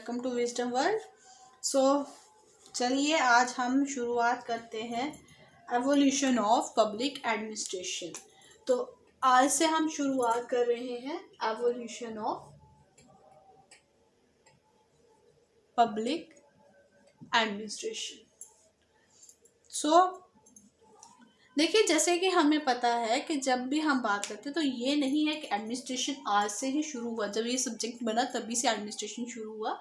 Welcome to wisdom world. So चलिए आज हम शुरुआत करते हैं एवोल्यूशन ऑफ पब्लिक एडमिनिस्ट्रेशन। तो आज से हम शुरुआत कर रहे हैं एवोल्यूशन ऑफ पब्लिक एडमिनिस्ट्रेशन। सो देखिए, जैसे कि हमें पता है कि जब भी हम बात करते हैं तो ये नहीं है कि एडमिनिस्ट्रेशन आज से ही शुरू हुआ, जब ये सब्जेक्ट बना तभी से एडमिनिस्ट्रेशन शुरू हुआ,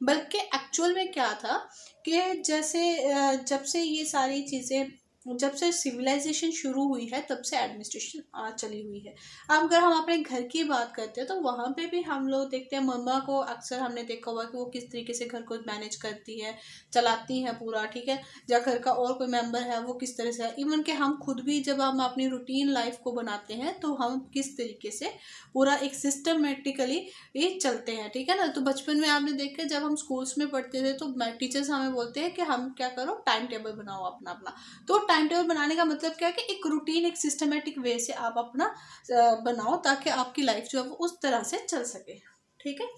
बल्कि एक्चुअल में क्या था कि जैसे जब से ये सारी चीज़ें, जब से सिविलाइजेशन शुरू हुई है तब से एडमिनिस्ट्रेशन चली हुई है। अब अगर हम अपने घर की बात करते हैं तो वहाँ पे भी हम लोग देखते हैं, मम्मा को अक्सर हमने देखा हुआ कि वो किस तरीके से घर को मैनेज करती है, चलाती हैं पूरा, ठीक है। या घर का और कोई मेंबर है वो किस तरह से है, इवन कि हम खुद भी जब हम अपनी रूटीन लाइफ को बनाते हैं तो हम किस तरीके से पूरा एक सिस्टमेटिकली ये चलते हैं, ठीक है ना। तो बचपन में आपने देखा, जब हम स्कूल्स में पढ़ते थे तो टीचर्स हमें बोलते हैं कि हम क्या करो, टाइम टेबल बनाओ अपना अपना। तो टाइम टेबल बनाने का मतलब क्या है कि एक रूटीन, एक सिस्टमेटिक वे से आप अपना बनाओ ताकि आपकी लाइफ जो है वो उस तरह से चल सके, ठीक है।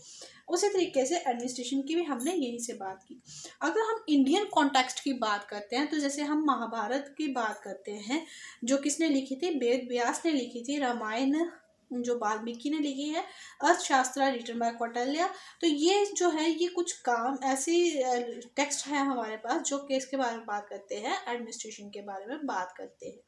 उसी तरीके से एडमिनिस्ट्रेशन की भी हमने यहीं से बात की। अगर हम इंडियन कॉन्टेक्स्ट की बात करते हैं तो जैसे हम महाभारत की बात करते हैं, जो किसने लिखी थी, वेद व्यास ने लिखी थी। रामायण जो वाल्मीकि ने लिखी है। अर्थशास्त्र रिटन बाय कौटिल्य। तो ये जो है, ये कुछ काम ऐसी टेक्स्ट है हमारे पास जो केस के बारे में बात करते हैं, एडमिनिस्ट्रेशन के बारे में बात करते हैं,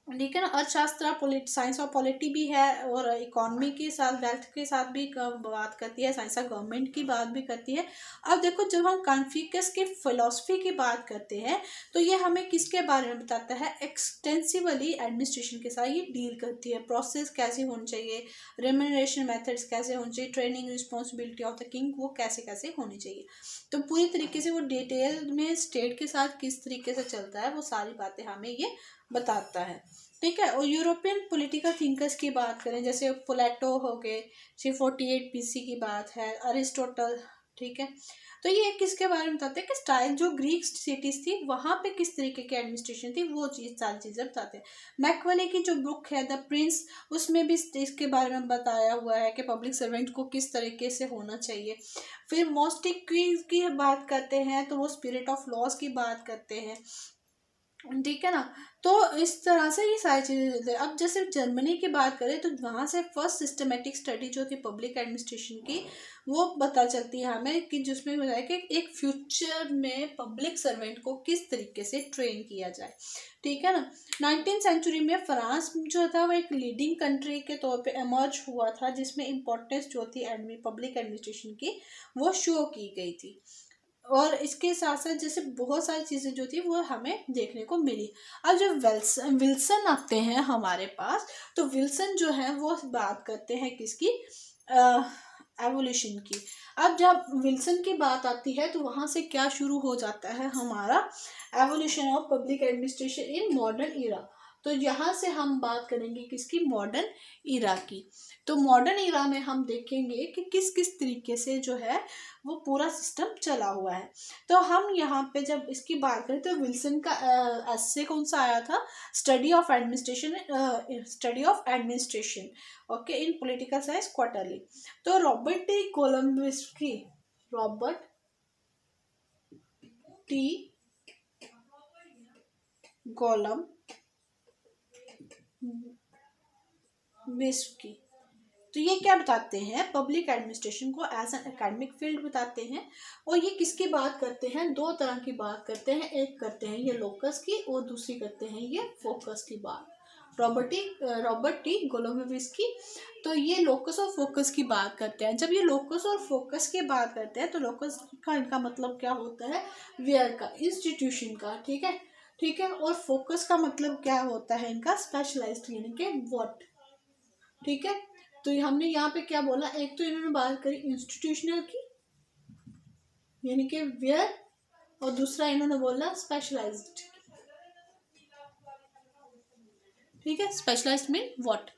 ठीक है ना। अर्थशास्त्र साइंस ऑफ पॉलिटी भी है, और इकोनॉमी के साथ, वेल्थ के साथ भी बात करती है, साइंस ऑफ गवर्नमेंट की बात भी करती है। अब देखो, जब हम कन्फ्यूशियस की फिलॉसफी की बात करते हैं तो ये हमें किसके बारे में बताता है, एक्सटेंसिवली एडमिनिस्ट्रेशन के साथ ये डील करती है। प्रोसेस कैसे होनी चाहिए, रेम्यूनरेशन मेथड्स कैसे होनी चाहिए, training responsibility of the king वो कैसे कैसे होनी चाहिए। तो पूरी तरीके से वो डिटेल में स्टेट के साथ किस तरीके से चलता है वो सारी बातें हमें ये बताता है, ठीक है। और यूरोपियन पॉलिटिकल थिंकर्स की बात करें, जैसे प्लेटो हो गए, 348 BC की बात है, अरिस्टोटल, ठीक है। तो ये किसके बारे में बताते हैं कि स्टाइल जो ग्रीक सिटीज थी वहाँ पे किस तरीके की एडमिनिस्ट्रेशन थी, वो सारी चीज़ें बताते हैं। मैकवले की जो बुक है द प्रिंस, उसमें भी इसके बारे में बताया हुआ है कि पब्लिक सर्वेंट को किस तरीके से होना चाहिए। फिर मोस्टिक की बात करते हैं तो वो स्पिरिट ऑफ लॉस की बात करते हैं, ठीक है ना। तो इस तरह से ये सारी चीज़ें। अब जैसे जर्मनी की बात करें तो वहाँ से फर्स्ट सिस्टमेटिक स्टडी जो थी पब्लिक एडमिनिस्ट्रेशन की, वो पता चलती है हमें कि जिसमें बताया कि एक फ्यूचर में पब्लिक सर्वेंट को किस तरीके से ट्रेन किया जाए, ठीक है ना। 19th सेंचुरी में फ्रांस जो था वो एक लीडिंग कंट्री के तौर पे एमर्ज हुआ था, जिसमें इम्पोर्टेंस जो थी पब्लिक एडमिनिस्ट्रेशन की वो शो की गई थी। और इसके साथ साथ जैसे बहुत सारी चीज़ें जो थी वो हमें देखने को मिली। अब जब विल्सन आते हैं हमारे पास, तो विल्सन जो है वो बात करते हैं किसकी, एवोल्यूशन की। अब जब विल्सन की बात आती है तो वहाँ से क्या शुरू हो जाता है हमारा, evolution of public administration in modern era. तो यहाँ से हम बात करेंगे किसकी, मॉडर्न इरा की। तो मॉडर्न इरा में हम देखेंगे कि किस किस तरीके से जो है वो पूरा सिस्टम चला हुआ है। तो हम यहाँ पे जब इसकी बात करें तो विल्सन का एस्से कौन सा आया था, study of administration, okay, in political science quarterly. तो रॉबर्ट टी कोलम्बिस्की, तो ये क्या बताते हैं, पब्लिक एडमिनिस्ट्रेशन को एज एन एकेडमिक फील्ड बताते हैं। और ये किसकी बात करते हैं, दो तरह की बात करते हैं, एक करते हैं ये लोकस की और दूसरी करते हैं ये फोकस की बात। रॉबर्ट टी कोलम्बिस्की, तो ये लोकस और फोकस की बात करते हैं। जब ये लोकस और फोकस की बात करते हैं तो लोकस का इनका मतलब क्या होता है, वेयर का, इंस्टीट्यूशन का, ठीक है, ठीक है। और फोकस का मतलब क्या होता है इनका, स्पेशलाइज्ड, यानी कि व्हाट, ठीक है। तो हमने यहाँ पे क्या बोला, एक तो इन्होंने बात करी इंस्टीट्यूशनल की यानी कि वेयर, और दूसरा इन्होंने बोला स्पेशलाइज्ड, ठीक है, स्पेशलाइज्ड मीन व्हाट।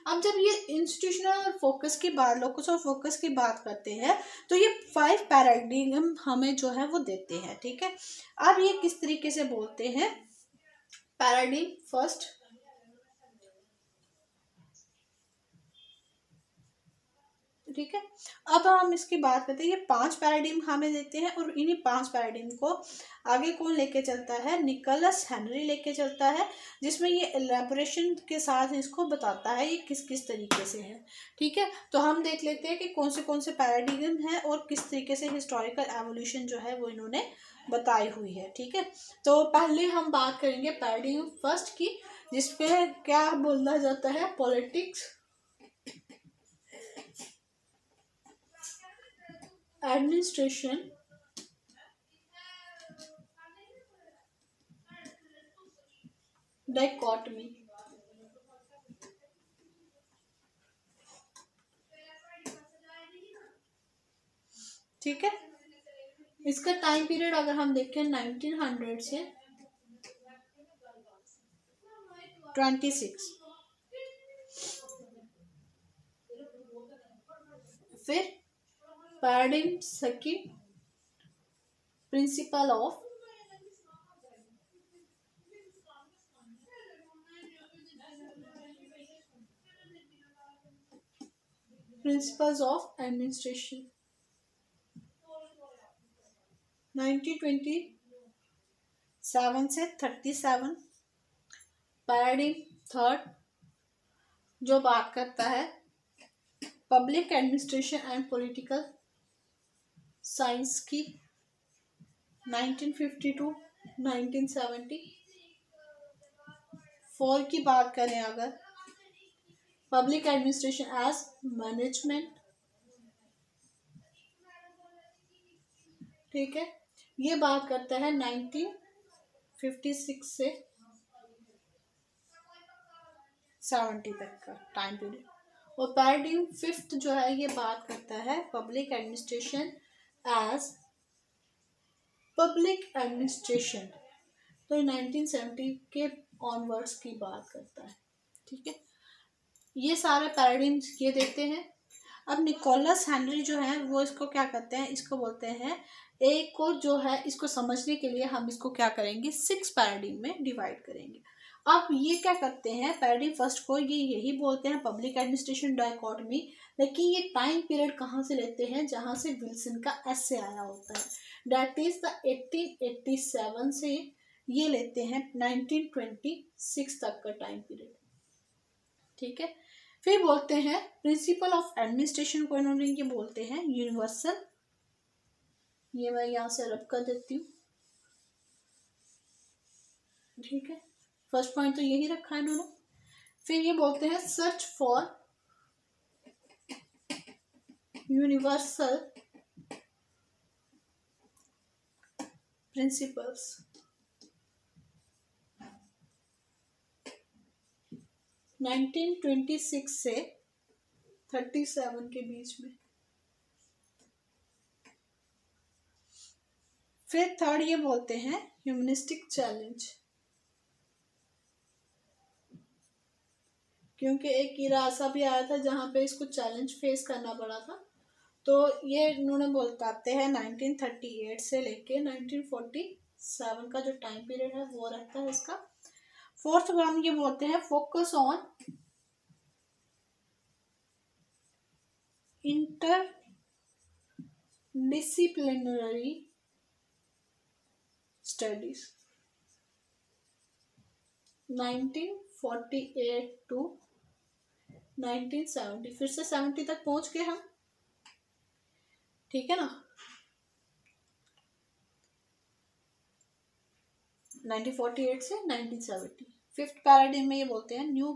अब जब ये इंस्टीट्यूशनल और फोकस की बात, लोकस और फोकस की बात करते हैं तो ये 5 पैराडिग्म हमें जो है वो देते हैं, ठीक है। अब ये किस तरीके से बोलते हैं, पैराडिग्म फर्स्ट, ठीक है। अब हम इसकी बात करते हैं, ये 5 पैराडिम हमें देते हैं और इन्हीं 5 पैराडिम को आगे कौन लेके चलता है, निकोलस हेनरी लेके चलता है, जिसमें ये एलैबोरेशन के साथ इसको बताता है ये किस किस तरीके से है। ठीक है, तो हम देख लेते हैं कि कौन से पैराडिम है और किस तरीके से हिस्टोरिकल एवोल्यूशन जो है वो इन्होंने बताई हुई है। ठीक है, तो पहले हम बात करेंगे पैराडिम फर्स्ट की, जिसपे क्या बोला जाता है, पॉलिटिक्स, एडमिनिस्ट्रेशन, डाइकोटमी। ठीक है, इसका टाइम पीरियड अगर हम देखें 1900 से 26। फिर paradigm second, principle of principles of administration 1927 से 37। पैराडिम थर्ड जो बात करता है public administration and political science की 1952 1970। फोर की बात करें अगर, पब्लिक एडमिनिस्ट्रेशन एज मैनेजमेंट। ठीक है, ये बात करता है 1956 से 70 तक का टाइम पीरियड। और पैराडिम फिफ्थ जो है ये बात करता है public administration as public administration, तो 1970 के ऑनवर्ड्स की बात करता है। ठीक है, ये सारे पैराडिम्स ये देते हैं। अब निकोलस हेनरी जो है वो इसको क्या करते हैं, इसको बोलते हैं, एक को जो है इसको समझने के लिए हम इसको क्या करेंगे, 6 पैराडिम में डिवाइड करेंगे। अब ये क्या करते हैं, पैराडिम फर्स्ट को ये यही बोलते हैं पब्लिक एडमिनिस्ट्रेशन डाइकोटमी, लेकिन ये टाइम पीरियड कहाँ से लेते हैं, जहाँ से विल्सन का एस्से आया होता है, डेट इज द 1887 से ये लेते हैं 1926 तक का टाइम पीरियड। ठीक है, फिर बोलते हैं प्रिंसिपल ऑफ एडमिनिस्ट्रेशन को इन्होंने ये बोलते हैं यूनिवर्सल, ये मैं यहाँ से रब कर देती हूँ। ठीक है, फर्स्ट पॉइंट तो यही रखा है इन्होंने। फिर ये बोलते हैं सर्च फॉर यूनिवर्सल प्रिंसिपल्स। 1926 से 37 के बीच में। फिर थर्ड ये बोलते हैं ह्यूमनिस्टिक चैलेंज, क्योंकि एक इरा ऐसा भी आया था जहाँ पे इसको चैलेंज फेस करना पड़ा था, तो ये इन्होंने बताते हैं 1938 से लेके 1947 का जो टाइम पीरियड है वो रहता है इसका। फोर्थ वन ये बोलते हैं focus on interdisciplinary studies 1948 to 1970। फिर से 70 तक पहुंच गए हम, ठीक है ना। 1948 से 1970। फिफ्थ पैराडाइम में ये बोलते हैं न्यू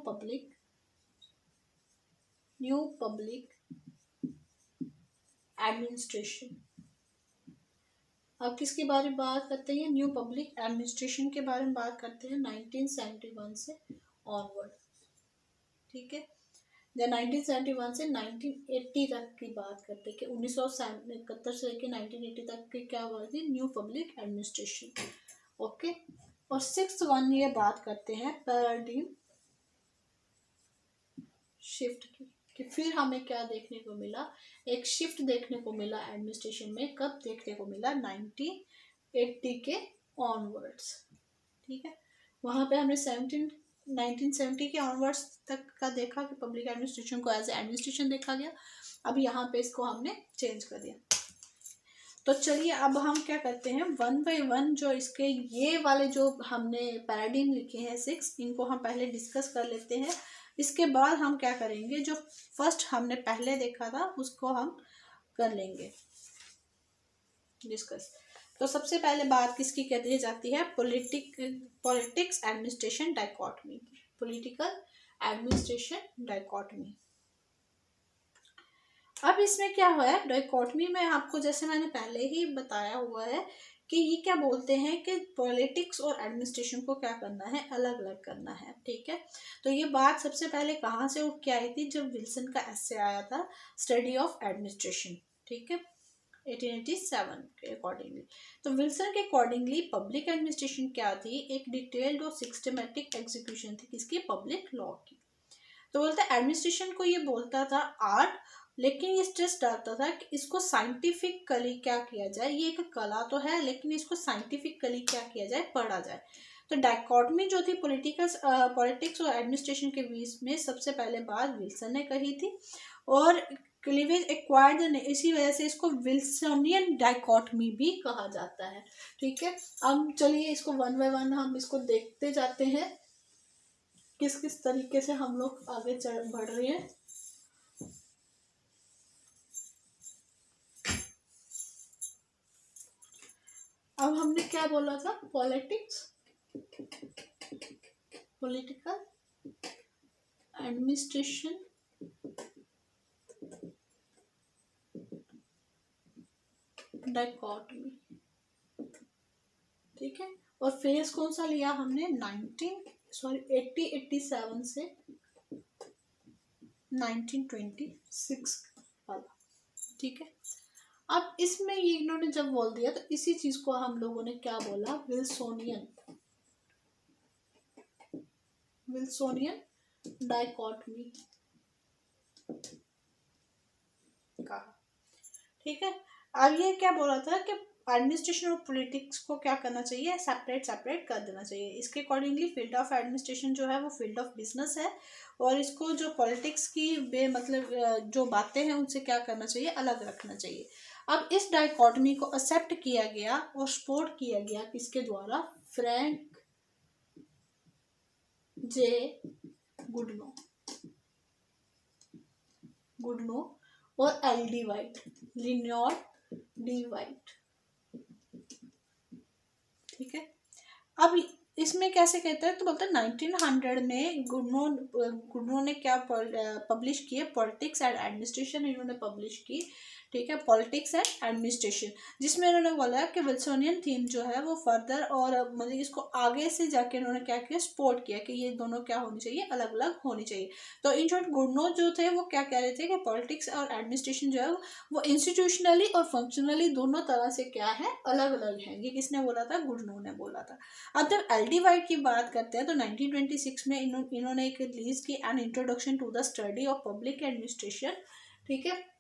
पब्लिक एडमिनिस्ट्रेशन। अब किसके बारे में बात करते हैं, न्यू पब्लिक एडमिनिस्ट्रेशन के बारे में बात करते हैं 1971 से ऑनवर्ड। ठीक है, जब 1971 से 1980 तक की बात करते हैं कि 1971 से लेकर 1980 तक की क्या बात थी, न्यू पब्लिक एडमिनिस्ट्रेशन। ओके, और सिक्स्थ वन ये बात करते हैं पैराडाइम शिफ्ट की, कि फिर हमें क्या देखने को मिला, एक शिफ्ट देखने को मिला एडमिनिस्ट्रेशन में। कब देखने को मिला, 1980 के ऑनवर्ड्स। ठीक है, वहाँ पे हमने 1970 के ऑनवर्ड्स तक का देखा कि पब्लिक एडमिनिस्ट्रेशन को एज ए एडमिनिस्ट्रेशन देखा गया। अब यहाँ पे इसको हमने चेंज कर दिया। तो चलिए अब हम क्या करते हैं, वन बाय वन जो इसके ये वाले जो हमने पैराडाइम लिखे हैं 6, इनको हम पहले डिस्कस कर लेते हैं। इसके बाद हम क्या करेंगे, जो फर्स्ट हमने पहले देखा था उसको हम कर लेंगे डिस्कस। तो सबसे पहले बात किसकी कर दी जाती है, politics administration dichotomy, political administration dichotomy. अब इसमें क्या हुआ है, डाइकोटमी में आपको जैसे मैंने पहले ही बताया हुआ है कि ये क्या बोलते हैं कि पॉलिटिक्स और एडमिनिस्ट्रेशन को क्या करना है, अलग अलग करना है। ठीक है, तो ये बात सबसे पहले कहाँ से उठ के आई थी, जब विल्सन का एस्से आया था स्टडी ऑफ एडमिनिस्ट्रेशन। ठीक है, 1887 के अकॉर्डिंगली। तो विल्सन के अकॉर्डिंगली पब्लिक एडमिनिस्ट्रेशन क्या थी, एक डिटेल्ड और सिस्टमेटिक एग्जीक्यूशन थी किसकी, पब्लिक लॉ की। तो बोलते एडमिनिस्ट्रेशन को ये बोलता था आर्ट, लेकिन ये स्ट्रेस डालता था कि इसको साइंटिफिकली क्या किया जाए, ये एक कला तो है लेकिन इसको साइंटिफिकली क्या किया जाए, पढ़ा जाए। तो डाइकोटमी जो थी पॉलिटिक्स और एडमिनिस्ट्रेशन के बीच में सबसे पहले बात विल्सन ने कही थी, और क्लीवेज एक्वायर्ड, इसी वजह से इसको विल्सनियन डाइकोटमी भी कहा जाता है। ठीक है, अब चलिए इसको वन बाय वन हम इसको देखते जाते हैं किस किस तरीके से हम लोग आगे बढ़ रहे हैं। अब हमने क्या बोला था, पॉलिटिक्स, पॉलिटिकल एडमिनिस्ट्रेशन डाइकोटमी। ठीक है, और फेज कौन सा लिया हमने, 1887 से 1926 वाला। ठीक है, अब इसमें ये इन्होंने जब बोल दिया तो इसी चीज को हम लोगों ने क्या बोला, विल्सोनियन डाइकोटमी कहा। ठीक है, अब ये क्या बोला था कि एडमिनिस्ट्रेशन और पॉलिटिक्स को क्या करना चाहिए, सेपरेट कर देना चाहिए। इसके अकॉर्डिंगली फील्ड ऑफ एडमिनिस्ट्रेशन जो है वो फील्ड ऑफ बिजनेस है, और इसको जो पॉलिटिक्स की मतलब जो बातें हैं उनसे क्या करना चाहिए, अलग रखना चाहिए। अब इस डाइकोटमी को एक्सेप्ट किया गया और सपोर्ट किया गया किसके द्वारा, फ्रैंक जे गुडनो और L D White, Leonard D White. ठीक है, अब इसमें कैसे कहते हैं, तो बोलते हैं 1900 में गुडनो ने क्या पब्लिश किए, पॉलिटिक्स एंड एडमिनिस्ट्रेशन इन्होंने पब्लिश की। ठीक है, पॉलिटिक्स एंड एडमिनिस्ट्रेशन, जिसमें इन्होंने बोला कि विल्सोनियन थीम जो है वो फर्दर और मतलब इसको आगे से जाके इन्होंने क्या किया, सपोर्ट किया कि ये दोनों क्या होनी चाहिए, अलग अलग होनी चाहिए। तो इन शॉर्ट गुडनो जो थे वो क्या कह रहे थे कि पॉलिटिक्स और एडमिनिस्ट्रेशन जो है वो इंस्टीट्यूशनली और फंक्शनली दोनों तरह से क्या है, अलग अलग है। ये किसने बोला था, गुडनो ने बोला था। अब जब एल डी वाइट की बात करते हैं तो 1926 में इन्होंने एक रिलीज की an introduction to the study of public administration. ठीक है,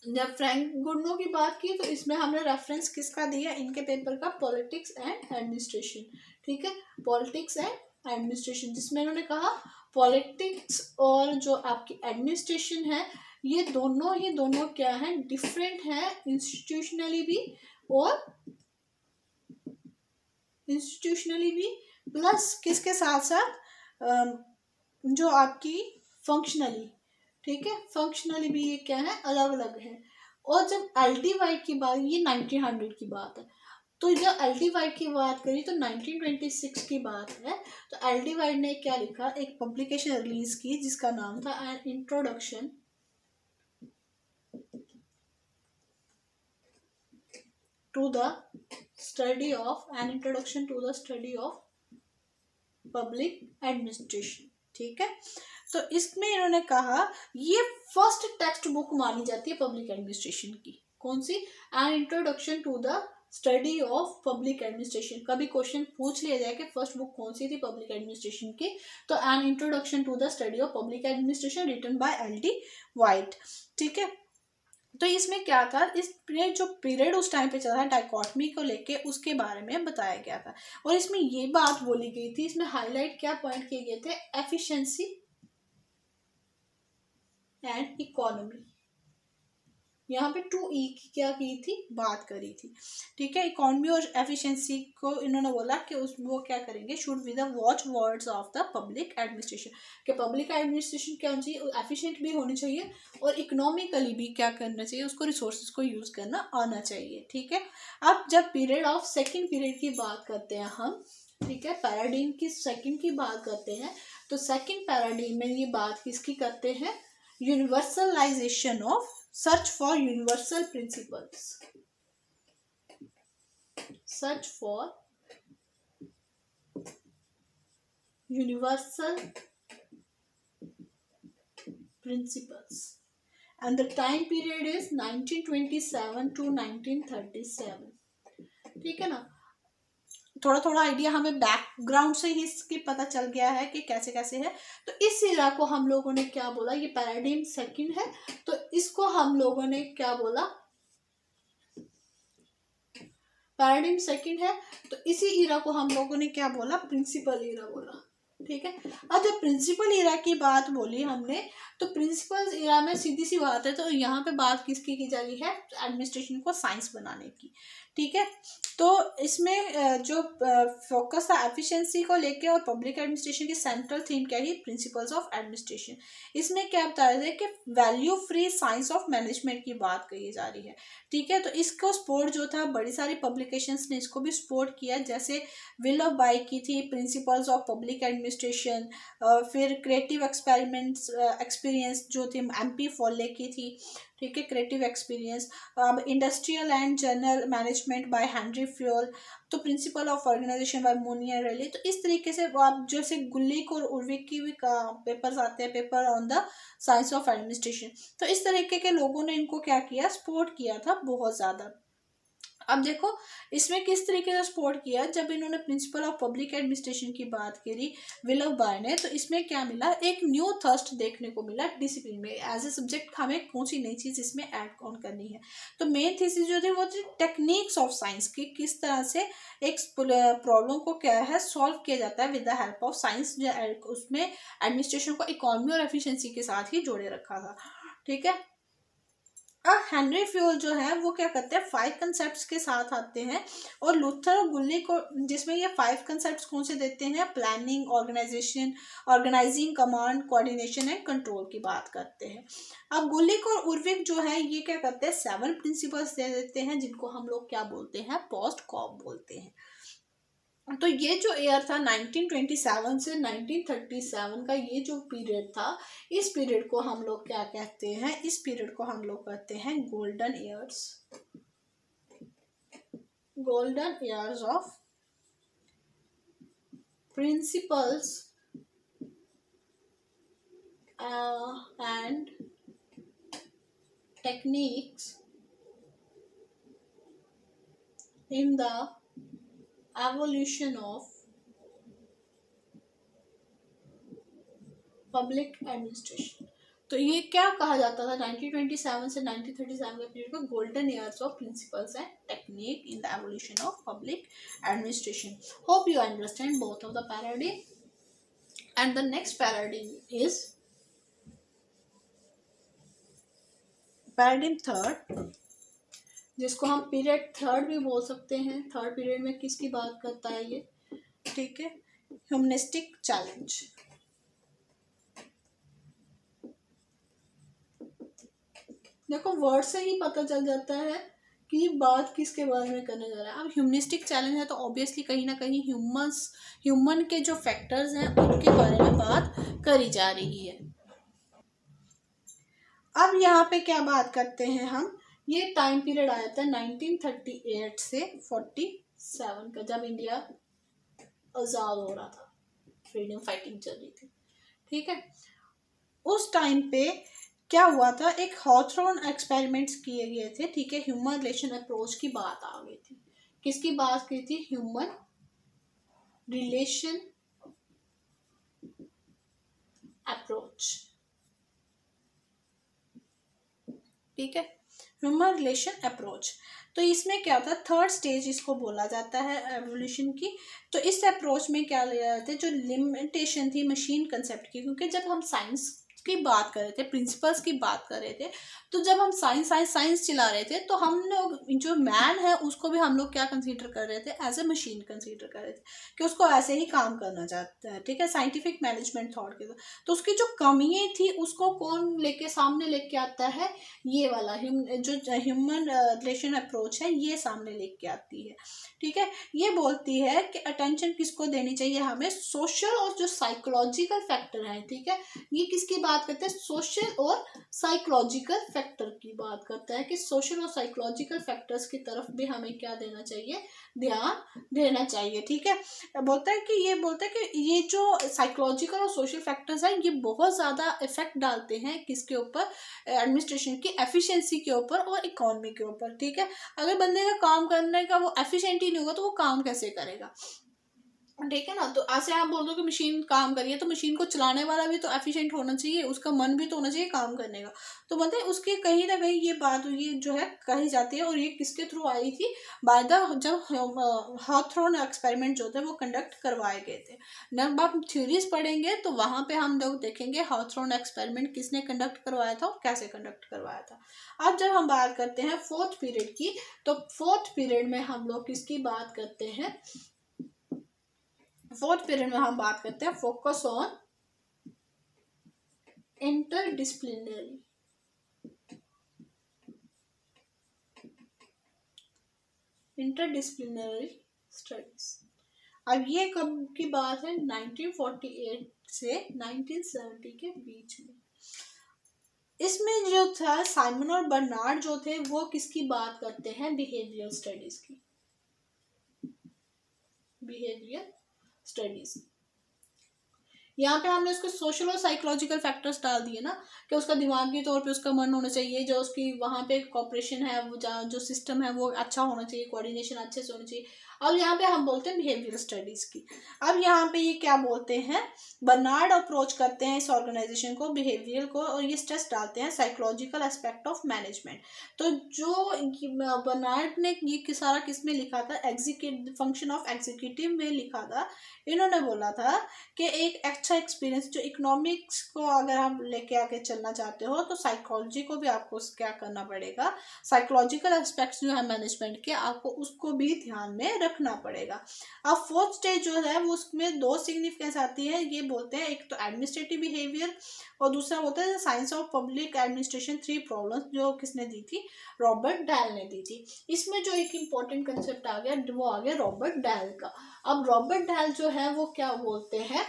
जब फ्रैंक गुडनो की बात की तो इसमें हमने रेफरेंस किसका दिया, इनके पेपर का, पॉलिटिक्स एंड एडमिनिस्ट्रेशन। ठीक है, पॉलिटिक्स एंड एडमिनिस्ट्रेशन, जिसमें इन्होंने कहा पॉलिटिक्स और जो आपकी एडमिनिस्ट्रेशन है ये दोनों क्या है, डिफरेंट है इंस्टीट्यूशनली भी प्लस किसके साथ साथ जो आपकी फंक्शनली। ठीक है, फंक्शनली भी ये क्या है, अलग अलग है। और जब एल डी वाइट की बात, ये 1900 की बात है, तो जब एल डी वाइट की बात करी तो 1926 की बात है। तो एल डी वाइट ने क्या लिखा, एक पब्लिकेशन रिलीज की जिसका नाम था an introduction to the study of public administration. ठीक है, तो इसमें इन्होंने कहा ये फर्स्ट टेक्स्ट बुक मानी जाती है पब्लिक एडमिनिस्ट्रेशन की। कौन सी, an introduction to the study of public administration. कभी क्वेश्चन पूछ लिया जाए कि फर्स्ट बुक कौन सी थी पब्लिक एडमिनिस्ट्रेशन की, तो an introduction to the study of public administration written by L D White. ठीक है, तो इसमें क्या था, इसमें जो पीरियड उस टाइम पे चला था डाइकोटमी को लेके उसके बारे में बताया गया था, और इसमें ये बात बोली गई थी, इसमें हाईलाइट क्या पॉइंट किए गए थे, एफिशिएंसी एंड इकोनॉमी। यहाँ पे 2E की क्या की थी, बात करी थी। ठीक है, इकोनॉमी और एफिशिएंसी को इन्होंने बोला कि उस वो क्या करेंगे, should be the watch words of the public administration, कि पब्लिक एडमिनिस्ट्रेशन क्या होनी चाहिए, एफिशिएंट भी होनी चाहिए और इकोनॉमिकली भी क्या करना चाहिए, उसको रिसोर्सेज को यूज करना आना चाहिए। ठीक है, अब जब पीरियड ऑफ सेकेंड पीरियड की बात करते हैं हम, ठीक है, पैराडाइम की सेकंड की बात करते हैं, तो सेकंड पैराडाइम में ये बात किसकी करते हैं, universalization of search for universal principles, search for universal principles and the time period is 1927 to 1937। ठीक है ना, थोड़ा थोड़ा आइडिया हमें बैकग्राउंड से ही इसकी पता चल गया है कि कैसे कैसे है। तो इस इरा को हम लोगों ने क्या बोला, ये पैराडाइम सेकंड है, तो इसको हम लोगों ने क्या बोला, पैराडाइम सेकंड है, तो इसी इरा को हम लोगों ने क्या बोला, प्रिंसिपल इरा बोला। ठीक है, अब जब प्रिंसिपल इरा की बात बोली हमने, तो प्रिंसिपल इरा में सीधी सी बात है, तो यहाँ पे बात किसकी की जा रही है, एडमिनिस्ट्रेशन को साइंस बनाने की। ठीक है, तो इसमें जो फोकस था एफिशिएंसी को लेके और पब्लिक एडमिनिस्ट्रेशन की सेंट्रल थीम क्या है, प्रिंसिपल्स ऑफ एडमिनिस्ट्रेशन। इसमें क्या बता रहे थे कि value free science of management की बात कही जा रही है। ठीक है, तो इसको सपोर्ट जो था, बड़ी सारी पब्लिकेशंस ने इसको भी सपोर्ट किया, जैसे विल ऑफ बाई की थी, प्रिंसिपल्स ऑफ पब्लिक एडमिनिस्ट्रेशन, फिर क्रिएटिव एक्सपीरियंस जो थी MP फॉले की थी। ठीक है, क्रिएटिव एक्सपीरियंस, अब industrial and general management by Henri Fayol, तो principle of organisation by Mooney Reiley. तो इस तरीके से आप जैसे गुल्लिक और उर्विक की भी पेपर्स आते हैं, paper on the science of administration, तो इस तरीके के लोगों ने इनको क्या किया, सपोर्ट किया था बहुत ज़्यादा। अब देखो इसमें किस तरीके से सपोर्ट किया, जब इन्होंने प्रिंसिपल ऑफ पब्लिक एडमिनिस्ट्रेशन की बात करी विल ऑफ बाय ने, तो इसमें क्या मिला, एक न्यू थर्स्ट देखने को मिला डिसिप्लिन में, एज ए सब्जेक्ट हमें कौन सी नई चीज़ इसमें ऐड ऑन करनी है। तो मेन थीसिस जो थी वो थी टेक्निक्स ऑफ साइंस की, किस तरह से एक प्रॉब्लम को क्या है सॉल्व किया जाता है with the help of science, जो उसमें एडमिनिस्ट्रेशन को इकोनॉमी और एफिशिएंसी के साथ ही जोड़े रखा था। ठीक है, अब हेनरी फ्योल जो है वो क्या करते हैं, 5 कंसेप्ट्स के साथ आते हैं, और लूथर और गुल्लिक को, जिसमें ये 5 कंसेप्ट्स कौन से देते हैं, planning, organising, command, coordination and control की बात करते हैं। अब गुल्लिक और उर्विक जो है ये क्या करते हैं, 7 प्रिंसिपल्स दे देते हैं, जिनको हम लोग क्या बोलते हैं, पोस्ट कॉप बोलते हैं। तो ये जो ईयर था 1927 से 1937 का, ये जो पीरियड था, इस पीरियड को हम लोग क्या कहते हैं, इस पीरियड को हम लोग कहते हैं golden years, golden years of principles and techniques in the evolution of public administration। तो ये क्या कहा जाता था, 1927 से 1937 के पीरियड को golden years of principles and technique in the evolution of public administration. Hope you understand both of the paradigm. And the next paradigm is paradigm third, जिसको हम पीरियड थर्ड भी बोल सकते हैं। थर्ड पीरियड में किसकी बात करता है ये, ठीक है, ह्यूमनिस्टिक चैलेंज। देखो वर्ड से ही पता चल जाता है कि बात किसके बारे में करने जा रहा है। अब ह्यूमनिस्टिक चैलेंज है तो ऑब्वियसली कहीं ना कहीं ह्यूमन के जो फैक्टर्स हैं उनके बारे में बात करी जा रही है। अब यहाँ पे क्या बात करते हैं हम, ये टाइम पीरियड आया था 1938 से 47 का, जब इंडिया आज़ाद हो रहा था, फ्रीडम फाइटिंग चल रही थी। ठीक है, उस टाइम पे क्या हुआ था, एक हॉथरॉन एक्सपेरिमेंट्स किए गए थे। ठीक है, ह्यूमन रिलेशन अप्रोच की बात आ गई थी। किसकी बात की थी, ह्यूमन रिलेशन अप्रोच। ठीक है, ह्यूमन रिलेशन अप्रोच। तो इसमें क्या होता है, थर्ड स्टेज इसको बोला जाता है एवोल्यूशन की। तो इस अप्रोच में क्या लिया जाता है, जो लिमिटेशन थी मशीन कंसेप्ट की, क्योंकि जब हम साइंस की बात कर रहे थे, प्रिंसिपल्स की बात कर रहे थे, तो जब हम साइंस साइंस साइंस चला रहे थे तो हम लोग जो मैन है उसको भी हम लोग क्या कंसीडर कर रहे थे, एज ए मशीन कंसीडर कर रहे थे कि उसको ऐसे ही काम करना चाहता है, ठीक है, साइंटिफिक मैनेजमेंट थॉट के। तो उसकी जो कमियाँ थी उसको कौन लेके सामने लेके आता है, ये वाला जो ह्यूमन रिलेशन अप्रोच है ये सामने लेके आती है, ठीक है। ये बोलती है कि अटेंशन किसको देनी चाहिए, हमें सोशल और जो साइकोलॉजिकल फैक्टर है, ठीक है। ये किसकी बात करते हैं, सोशल और साइकोलॉजिकल फैक्टर की बात करता है कि सोशल और साइकोलॉजिकल फैक्टर्स की तरफ भी हमें क्या देना चाहिए, ध्यान देना चाहिए, ठीक है। बोलता है कि ये जो साइकोलॉजिकल और सोशल फैक्टर्स हैं ये बहुत ज़्यादा इफेक्ट डालते हैं किसके ऊपर, एडमिनिस्ट्रेशन की एफिशिएंसी के ऊपर और इकोनॉमी के ऊपर, ठीक है। अगर बंदे का काम करने का वो एफिशिएंट ही नहीं होगा तो वो काम कैसे करेगा, ठीक है ना। तो ऐसे आप बोल दो कि मशीन काम करिए, तो मशीन को चलाने वाला भी तो एफिशिएंट होना चाहिए, उसका मन भी तो होना चाहिए काम करने का। तो मतलब उसकी कहीं ना कहीं ये बात ये जो है कही जाती है, और ये किसके थ्रू आई थी, बाय द जब हॉथरॉन एक्सपेरिमेंट जो थे वो कंडक्ट करवाए गए थे। जब आप थ्योरीज पढ़ेंगे तो वहाँ पे हम लोग देखेंगे हॉथरॉन एक्सपेरिमेंट किसने कंडक्ट करवाया था और कैसे कंडक्ट करवाया था। अब जब हम बात करते हैं फोर्थ पीरियड की, तो फोर्थ पीरियड में हम लोग किसकी बात करते हैं, फोर्थ पीरियड में हम बात करते हैं फोकस ऑन इंटरडिसिप्लिनरी स्टडीज। अब ये कब की बात है, 1948 से 1970 के बीच में। इसमें जो था साइमन और बर्नार्ड जो थे वो किसकी बात करते हैं, बिहेवियर स्टडीज की, बिहेवियर स्टडीज। यहाँ पे हमने उसको सोशल और साइकोलॉजिकल फैक्टर्स डाल दिए ना, कि उसका दिमागी तौर पे उसका मन होना चाहिए, जो उसकी वहाँ पे कॉपरेशन है, वो जो सिस्टम है वो अच्छा होना चाहिए, कोऑर्डिनेशन अच्छे से होना चाहिए। अब यहाँ पे हम बोलते हैं बिहेवियर स्टडीज की। अब यहाँ पे ये क्या बोलते हैं, बर्नार्ड अप्रोच करते हैं इस ऑर्गेनाइजेशन को, बिहेवियर को, और ये स्ट्रेस डालते हैं साइकोलॉजिकल एस्पेक्ट ऑफ मैनेजमेंट। तो जो बर्नार्ड ने ये सारा किस में लिखा था, एग्जीक्यूटिव फंक्शन ऑफ एग्जीक्यूटिव में लिखा था। इन्होंने बोला था कि एक अच्छा एक्सपीरियंस जो इकोनॉमिक्स को अगर आप लेके आके चलना चाहते हो तो साइकोलॉजी को भी आपको क्या करना पड़ेगा, साइकोलॉजिकल एस्पेक्ट्स जो है मैनेजमेंट के आपको उसको भी ध्यान में रखना पड़ेगा। अब फोर्थ स्टेज जो है वो उसमें दो सिग्निफिकेंस आती है, ये बोलते हैं एक तो एडमिनिस्ट्रेटिव बिहेवियर और दूसरा बोलते हैं science of public administration 3 problems, जो किसने दी थी, रॉबर्ट डैल ने दी थी। इसमें जो एक इम्पॉर्टेंट कंसेप्ट आ गया वो आ गया रॉबर्ट डैल का। अब रॉबर्ट डैल जो है वो क्या बोलते हैं,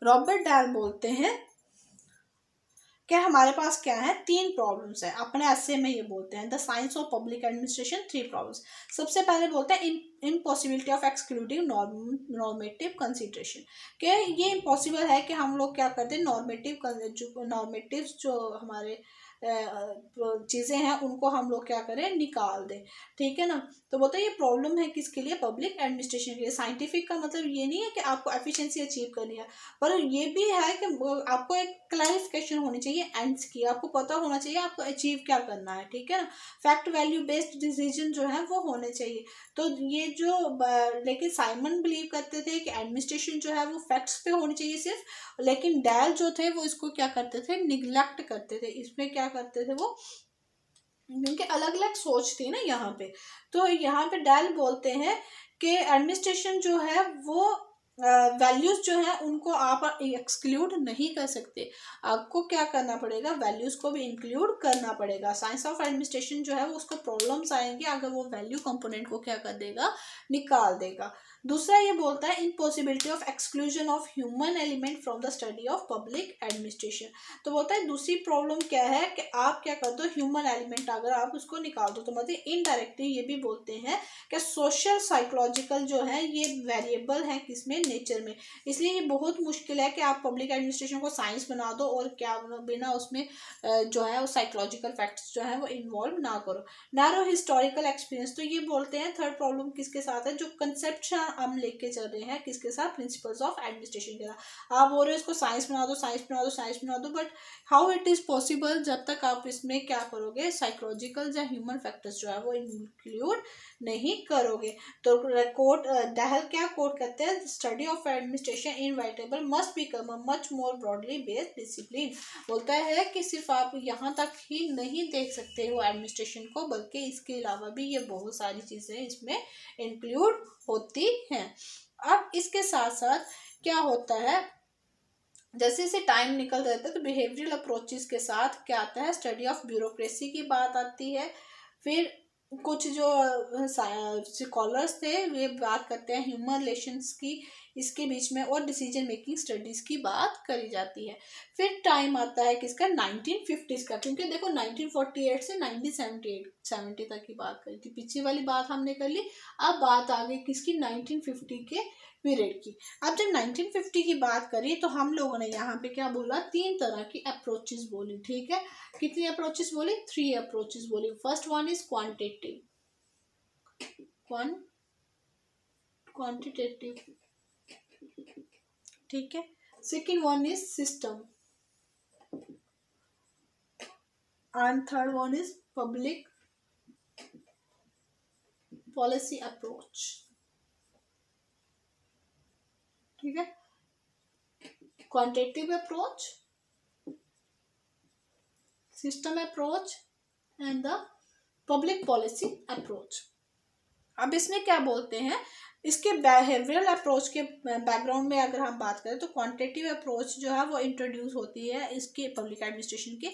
रॉबर्ट डैल बोलते हैं कि हमारे पास क्या है, 3 प्रॉब्लम्स है। अपने ऐसे में ये बोलते हैं the science of public administration 3 problems. सबसे पहले बोलते हैं impossibility of excluding normative consideration, कि ये इम्पॉसिबल है कि हम लोग क्या करते हैं, नॉर्मेटिव जो हमारे चीज़ें हैं उनको हम लोग क्या करें, निकाल दें, ठीक है ना। तो बोलते हैं ये प्रॉब्लम है किसके लिए, पब्लिक एडमिनिस्ट्रेशन के लिए। साइंटिफिक का मतलब ये नहीं है कि आपको एफिशिएंसी अचीव करनी है, पर ये भी है कि आपको एक क्लैरिफिकेशन होनी चाहिए एंड्स की, आपको पता होना चाहिए आपको अचीव क्या करना है, ठीक है ना। फैक्ट वैल्यू बेस्ड डिसीजन जो है वो होने चाहिए। तो ये जो लेकिन साइमन बिलीव करते थे कि एडमिनिस्ट्रेशन जो है वो फैक्ट्स पे होनी चाहिए सिर्फ, लेकिन डैल जो थे वो इसको क्या करते थे, निगलेक्ट करते थे, इसमें क्या करते थे वो, क्योंकि अलग अलग सोच थी ना यहाँ पे। तो यहाँ पे डैल बोलते हैं कि एडमिनिस्ट्रेशन जो है वो वैल्यूज जो है उनको आप एक्सक्लूड नहीं कर सकते, आपको क्या करना पड़ेगा, वैल्यूज को भी इंक्लूड करना पड़ेगा। साइंस ऑफ एडमिनिस्ट्रेशन जो है वो उसको प्रॉब्लम्स आएंगे अगर वो वैल्यू कंपोनेंट को क्या कर देगा, निकाल देगा। दूसरा ये बोलता है impossibility of exclusion of human element from the study of public administration. तो बोलता है दूसरी प्रॉब्लम क्या है कि आप क्या कर दो, ह्यूमन एलिमेंट अगर आप उसको निकाल दो, तो मतलब इनडायरेक्टली ये भी बोलते हैं कि सोशल साइकोलॉजिकल जो है ये वेरिएबल है किसमें, नेचर में। इसलिए ये बहुत मुश्किल है कि आप पब्लिक एडमिनिस्ट्रेशन को साइंस बना दो और क्या बिना उसमें जो है वो साइकोलॉजिकल फैक्ट्स जो है वो इन्वॉल्व ना करो। नैरो हिस्टोरिकल एक्सपीरियंस, तो ये बोलते हैं थर्ड प्रॉब्लम किसके साथ है, जो कंसेप्ट हम लेके चल रहे हैं किसके साथ, प्रिंसिपल्स ऑफ एडमिनिस्ट्रेशन के साथ। आप बोल रहे हो इसको साइंस बना दो, साइंस बना दो, साइंस बना दो, but how it is possible जब तक आप इसमें क्या करोगे, साइकोलॉजिकल या ह्यूमन फैक्टर्स जो है वो इंक्लूड नहीं करोगे। तो कोट डैल क्या कोट करते हैं, study of administration inevitable must become a much more broadly based discipline. बोलता है कि सिर्फ आप यहाँ तक ही नहीं देख सकते हो एडमिनिस्ट्रेशन को, बल्कि इसके अलावा भी ये बहुत सारी चीज़ें इसमें इंक्लूड होती हैं। अब इसके साथ साथ क्या होता है, जैसे जैसे टाइम निकल जाता है तो बिहेवियरल अप्रोचेस के साथ क्या आता है, स्टडी ऑफ ब्यूरोक्रेसी की बात आती है। फिर कुछ जो स्कॉलर्स थे वे बात करते हैं ह्यूमन रिलेशंस की इसके बीच में, और डिसीजन मेकिंग स्टडीज की बात करी जाती है। फिर टाइम आता है किसका, 1950s का, क्योंकि देखो 1948 से 1970 तक की बात करी थी, पिछली वाली बात हमने कर ली। अब बात आ गई किसकी, 1950 के पीरियड की। अब जब 1950 की बात करी तो हम लोगों ने यहाँ पे क्या बोला, 3 तरह की अप्रोचेस बोली, ठीक है। कितनी अप्रोचेस बोली, 3 अप्रोचेस बोली। First one is quantitative, quantitative, ठीक है। Second one is system, and third one is public policy approach, ठीक है। Quantitative approach, system approach and the public policy approach. अब इसमें क्या बोलते हैं, इसके बिहेवियरल अप्रोच के बैकग्राउंड में अगर हम बात करें तो क्वांटिटेटिव अप्रोच जो है वो इंट्रोड्यूस होती है इसके पब्लिक एडमिनिस्ट्रेशन के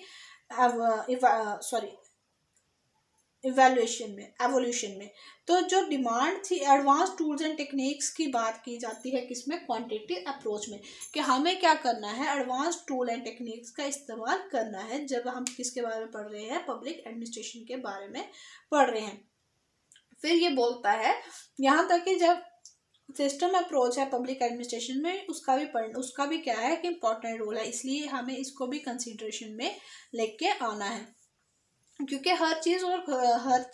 एवोल्यूशन में। तो जो डिमांड थी एडवांस टूल्स एंड टेक्निक्स की बात की जाती है किसमें, क्वांटिटेटिव अप्रोच में, कि हमें क्या करना है, एडवांस टूल एंड टेक्निक्स का इस्तेमाल करना है। जब हम किसके बारे में पढ़ रहे हैं, पब्लिक एडमिनिस्ट्रेशन के बारे में पढ़ रहे हैं। फिर ये बोलता है यहाँ तक कि जब सिस्टम अप्रोच है पब्लिक एडमिनिस्ट्रेशन में, उसका भी क्या है कि इम्पोर्टेंट रोल है, इसलिए हमें इसको भी कंसिडरेशन में लेके आना है। क्योंकि हर चीज़ और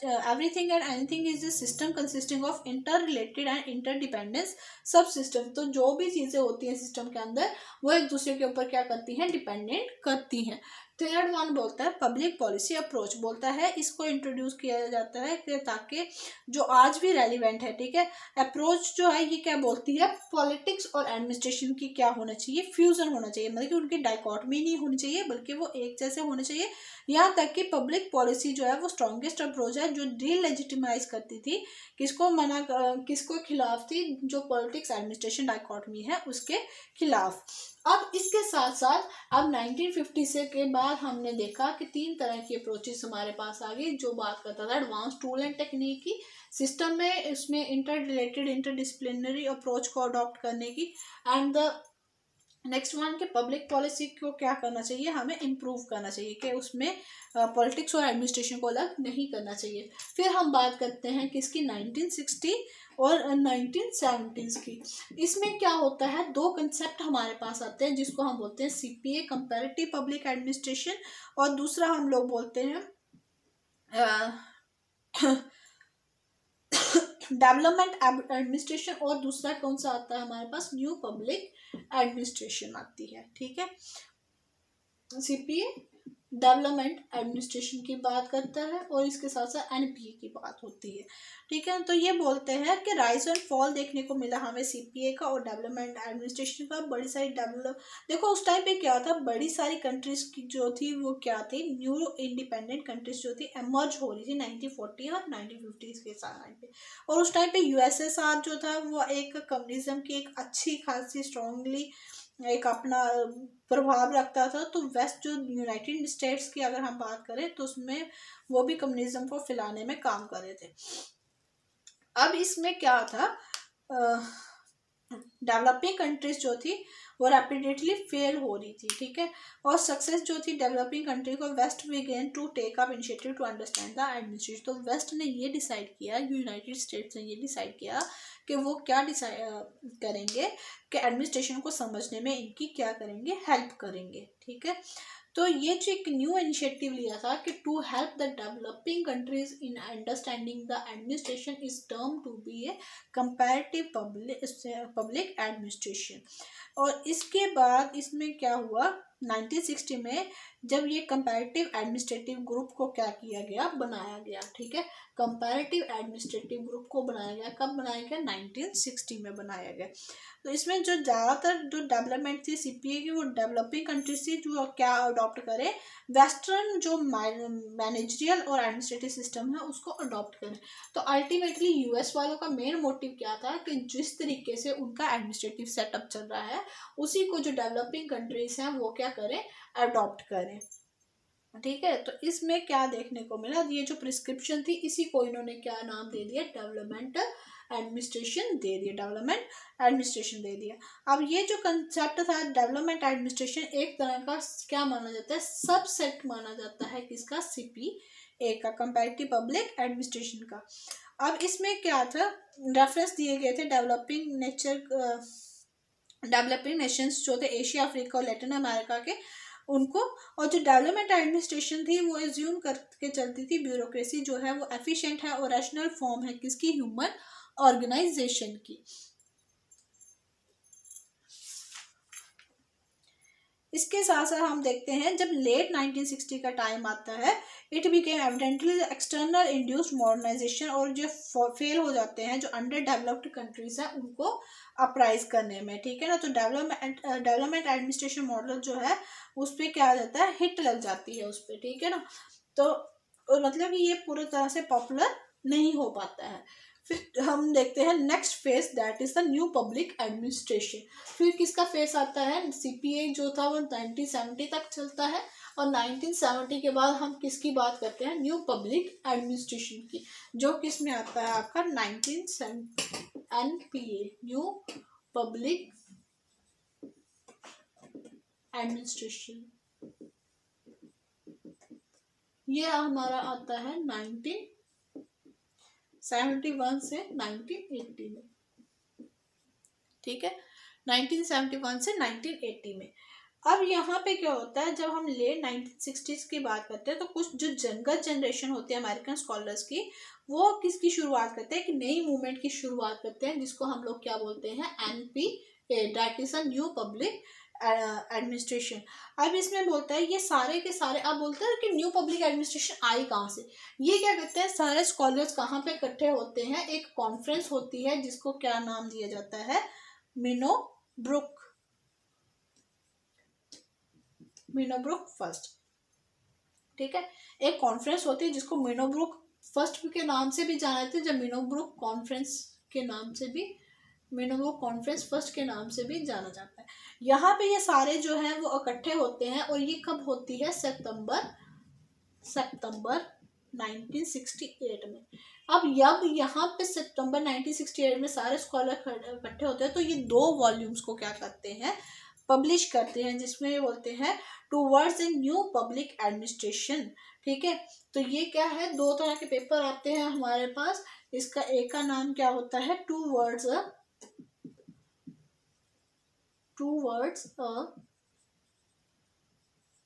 everything and anything is a system consisting of inter related and interdependence सब सिस्टम। तो जो भी चीज़ें होती हैं सिस्टम के अंदर वो एक दूसरे के ऊपर क्या करती हैं, डिपेंडेंट करती हैं। थर्ड वन बोलता है पब्लिक पॉलिसी अप्रोच, बोलता है इसको इंट्रोड्यूस किया जाता है कि ताकि जो आज भी रेलिवेंट है, ठीक है। अप्रोच जो है ये क्या बोलती है, पॉलिटिक्स और एडमिनिस्ट्रेशन की क्या होना चाहिए, फ्यूजन होना चाहिए, मतलब कि उनकी डाइकॉटमी नहीं होनी चाहिए बल्कि वो एक जैसे होने चाहिए। यहाँ तक कि पब्लिक पॉलिसी जो है वो स्ट्रॉन्गेस्ट अप्रोच है जो डीलेजिटिमाइज करती थी, किसको खिलाफ थी, जो पॉलिटिक्स एडमिनिस्ट्रेशन डाइकॉटमी है उसके खिलाफ। अब इसके साथ साथ अब 1950 से के बाद हमने देखा कि 3 तरह की अप्रोचेस हमारे पास आ गई, जो बात करता था एडवांस टूल एंड टेक्निक की, सिस्टम में इसमें इंटर रिलेटेड इंटरडिसिप्लिनरी अप्रोच को अडॉप्ट करने की, एंड द नेक्स्ट वन के पब्लिक पॉलिसी को क्या करना चाहिए, हमें इम्प्रूव करना चाहिए कि उसमें पॉलिटिक्स और एडमिनिस्ट्रेशन को अलग नहीं करना चाहिए। फिर हम बात करते हैं किसकी, 1960 और 1970s की। इसमें क्या होता है, 2 कंसेप्ट हमारे पास आते हैं जिसको हम बोलते हैं CPA कंपैरेटिव पब्लिक एडमिनिस्ट्रेशन, और दूसरा हम लोग बोलते हैं डेवलपमेंट एडमिनिस्ट्रेशन, और दूसरा कौन सा आता है हमारे पास, न्यू पब्लिक एडमिनिस्ट्रेशन आती है, ठीक है। CPA डेवलपमेंट एडमिनिस्ट्रेशन की बात करता है और इसके साथ साथ NPA की बात होती है, ठीक है। तो ये बोलते हैं कि राइज एंड फॉल देखने को मिला हमें CPA का और डेवलपमेंट एडमिनिस्ट्रेशन का। बड़ी सारी देखो उस टाइम पे क्या था, बड़ी सारी कंट्रीज की जो थी वो क्या थी, न्यू इंडिपेंडेंट कंट्रीज जो थी एमर्ज हो रही थी 1940 और 1950 के टाइम पे। और उस टाइम पे USSR जो था वो एक कम्युनिज्म की एक अच्छी खासी स्ट्रांगली एक अपना प्रभाव रखता था। तो वेस्ट जो यूनाइटेड स्टेट्स की अगर हम बात करें तो उसमें वो भी कम्युनिज्म को फैलाने में काम कर रहे थे। अब इसमें क्या था, डेवलपिंग कंट्रीज जो थी वो रैपिडली फेल हो रही थी, ठीक है। और सक्सेस जो थी डेवलपिंग कंट्री को, west began to take up initiative to understand the administration. तो वेस्ट ने ये डिसाइड किया, यूनाइटेड स्टेट्स ने ये डिसाइड किया कि वो क्या डिसाइड करेंगे कि एडमिनिस्ट्रेशन को समझने में इनकी क्या करेंगे, हेल्प करेंगे, ठीक है। तो ये जो एक न्यू इनिशिएटिव लिया था कि to help the developing countries in understanding the administration is term to be a comparative public administration. और इसके बाद इसमें क्या हुआ 1960 में जब ये कंपैरेटिव एडमिनिस्ट्रेटिव ग्रुप को क्या किया गया, बनाया गया। ठीक है, कंपैरेटिव एडमिनिस्ट्रेटिव ग्रुप को बनाया गया, कब बनाया गया, 1960 में बनाया गया। तो इसमें जो ज़्यादातर जो डेवलपमेंट थी सीपीए की, वो डेवलपिंग कंट्रीज थी जो क्या अडॉप्ट करें, वेस्टर्न जो मैनेजरियल और एडमिनिस्ट्रेटिव सिस्टम है उसको अडॉप्ट करें। तो अल्टीमेटली यूएस वालों का मेन मोटिव क्या था कि जिस तरीके से उनका एडमिनिस्ट्रेटिव सेटअप चल रहा है उसी को जो डेवलपिंग कंट्रीज हैं वो क्या करें, अडॉप्ट करें। ठीक है, तो इसमें क्या देखने को मिला, ये जो प्रिस्क्रिप्शन थी इसी को इन्होंने क्या नाम दे दिया, डेवलपमेंट एडमिनिस्ट्रेशन दे दिया, डेवलपमेंट एडमिनिस्ट्रेशन दे दिया। अब ये जो कंसेप्ट था डेवलपमेंट एडमिनिस्ट्रेशन एक तरह का क्या माना जाता है, सबसेट माना जाता है किसका, सीपीए का, कंपैरेटिव पब्लिक एडमिनिस्ट्रेशन का। अब इसमें क्या था, रेफरेंस दिए गए थे डेवलपिंग नेशंस जो थे एशिया, अफ्रीका और लैटिन अमेरिका के, उनको। और जो डेवलपमेंट एडमिनिस्ट्रेशन थी वो एज्यूम करके चलती थी ब्यूरोक्रेसी जो है वो एफिशिएंट है और रैशनल फॉर्म है किसकी, ह्यूमन ऑर्गेनाइजेशन की। इसके साथ साथ हम देखते हैं जब लेट 1960 का टाइम आता है, it became evidently external induced modernisation, और जो फेल हो जाते हैं जो अंडर डेवलप्ड कंट्रीज हैं उनको अपराइज करने में। ठीक है ना, तो डेवलपमेंट एडमिनिस्ट्रेशन मॉडल जो है उस पर क्या आ जाता है, हिट लग जाती है उस पर। ठीक है ना, तो मतलब कि ये पूरी तरह से पॉपुलर नहीं हो पाता है। फिर हम देखते हैं next phase, that is the new public administration. फिर किसका फेज आता है, सीपीए जो था वो 1970 तक चलता है, और 1970 के बाद हम किसकी बात करते हैं, न्यू पब्लिक एडमिनिस्ट्रेशन की, जो किस में आता है आपका 1970 एनपीए, न्यू पब्लिक एडमिनिस्ट्रेशन। ये हमारा आता है 1971 से 1980 में। ठीक है, 1971 से 1980 में। अब यहाँ पे क्या होता है, जब हम लेट 1960s की बात करते हैं तो कुछ जो यंगर जनरेशन होती है अमेरिकन स्कॉलर्स की, वो किसकी शुरुआत करते हैं, एक नई मूवमेंट की शुरुआत करते हैं जिसको हम लोग क्या बोलते हैं, NPA, that is a new public administration. अब इसमें बोलता है ये सारे के सारे, अब बोलते हैं कि न्यू पब्लिक एडमिनिस्ट्रेशन आई कहाँ से, ये क्या करते हैं, सारे स्कॉलर्स कहाँ पे इकट्ठे होते हैं, एक कॉन्फ्रेंस होती है जिसको क्या नाम दिया जाता है, मिनोब्रुक फर्स्ट। ठीक है, एक कॉन्फ्रेंस होती है जिसको मिनोब्रुक फर्स्ट के नाम से भी जाना जाता है, जब मिनोब्रुक कॉन्फ्रेंस के नाम से भी, मिनोब्रुक कॉन्फ्रेंस फर्स्ट के नाम से भी जाना जाता है। यहाँ पे ये सारे जो हैं वो इकट्ठे होते हैं, और ये कब होती है, सितंबर 1968 में। अब यहाँ पे सितंबर 1968 में सारे स्कॉलर इकट्ठे होते हैं, तो ये 2 वॉल्यूम्स को क्या करते हैं, पब्लिश करते हैं, जिसमें ये बोलते हैं towards a new public administration. ठीक है, तो ये क्या है, 2 तरह के पेपर आते हैं हमारे पास। इसका एक का नाम क्या होता है, towards a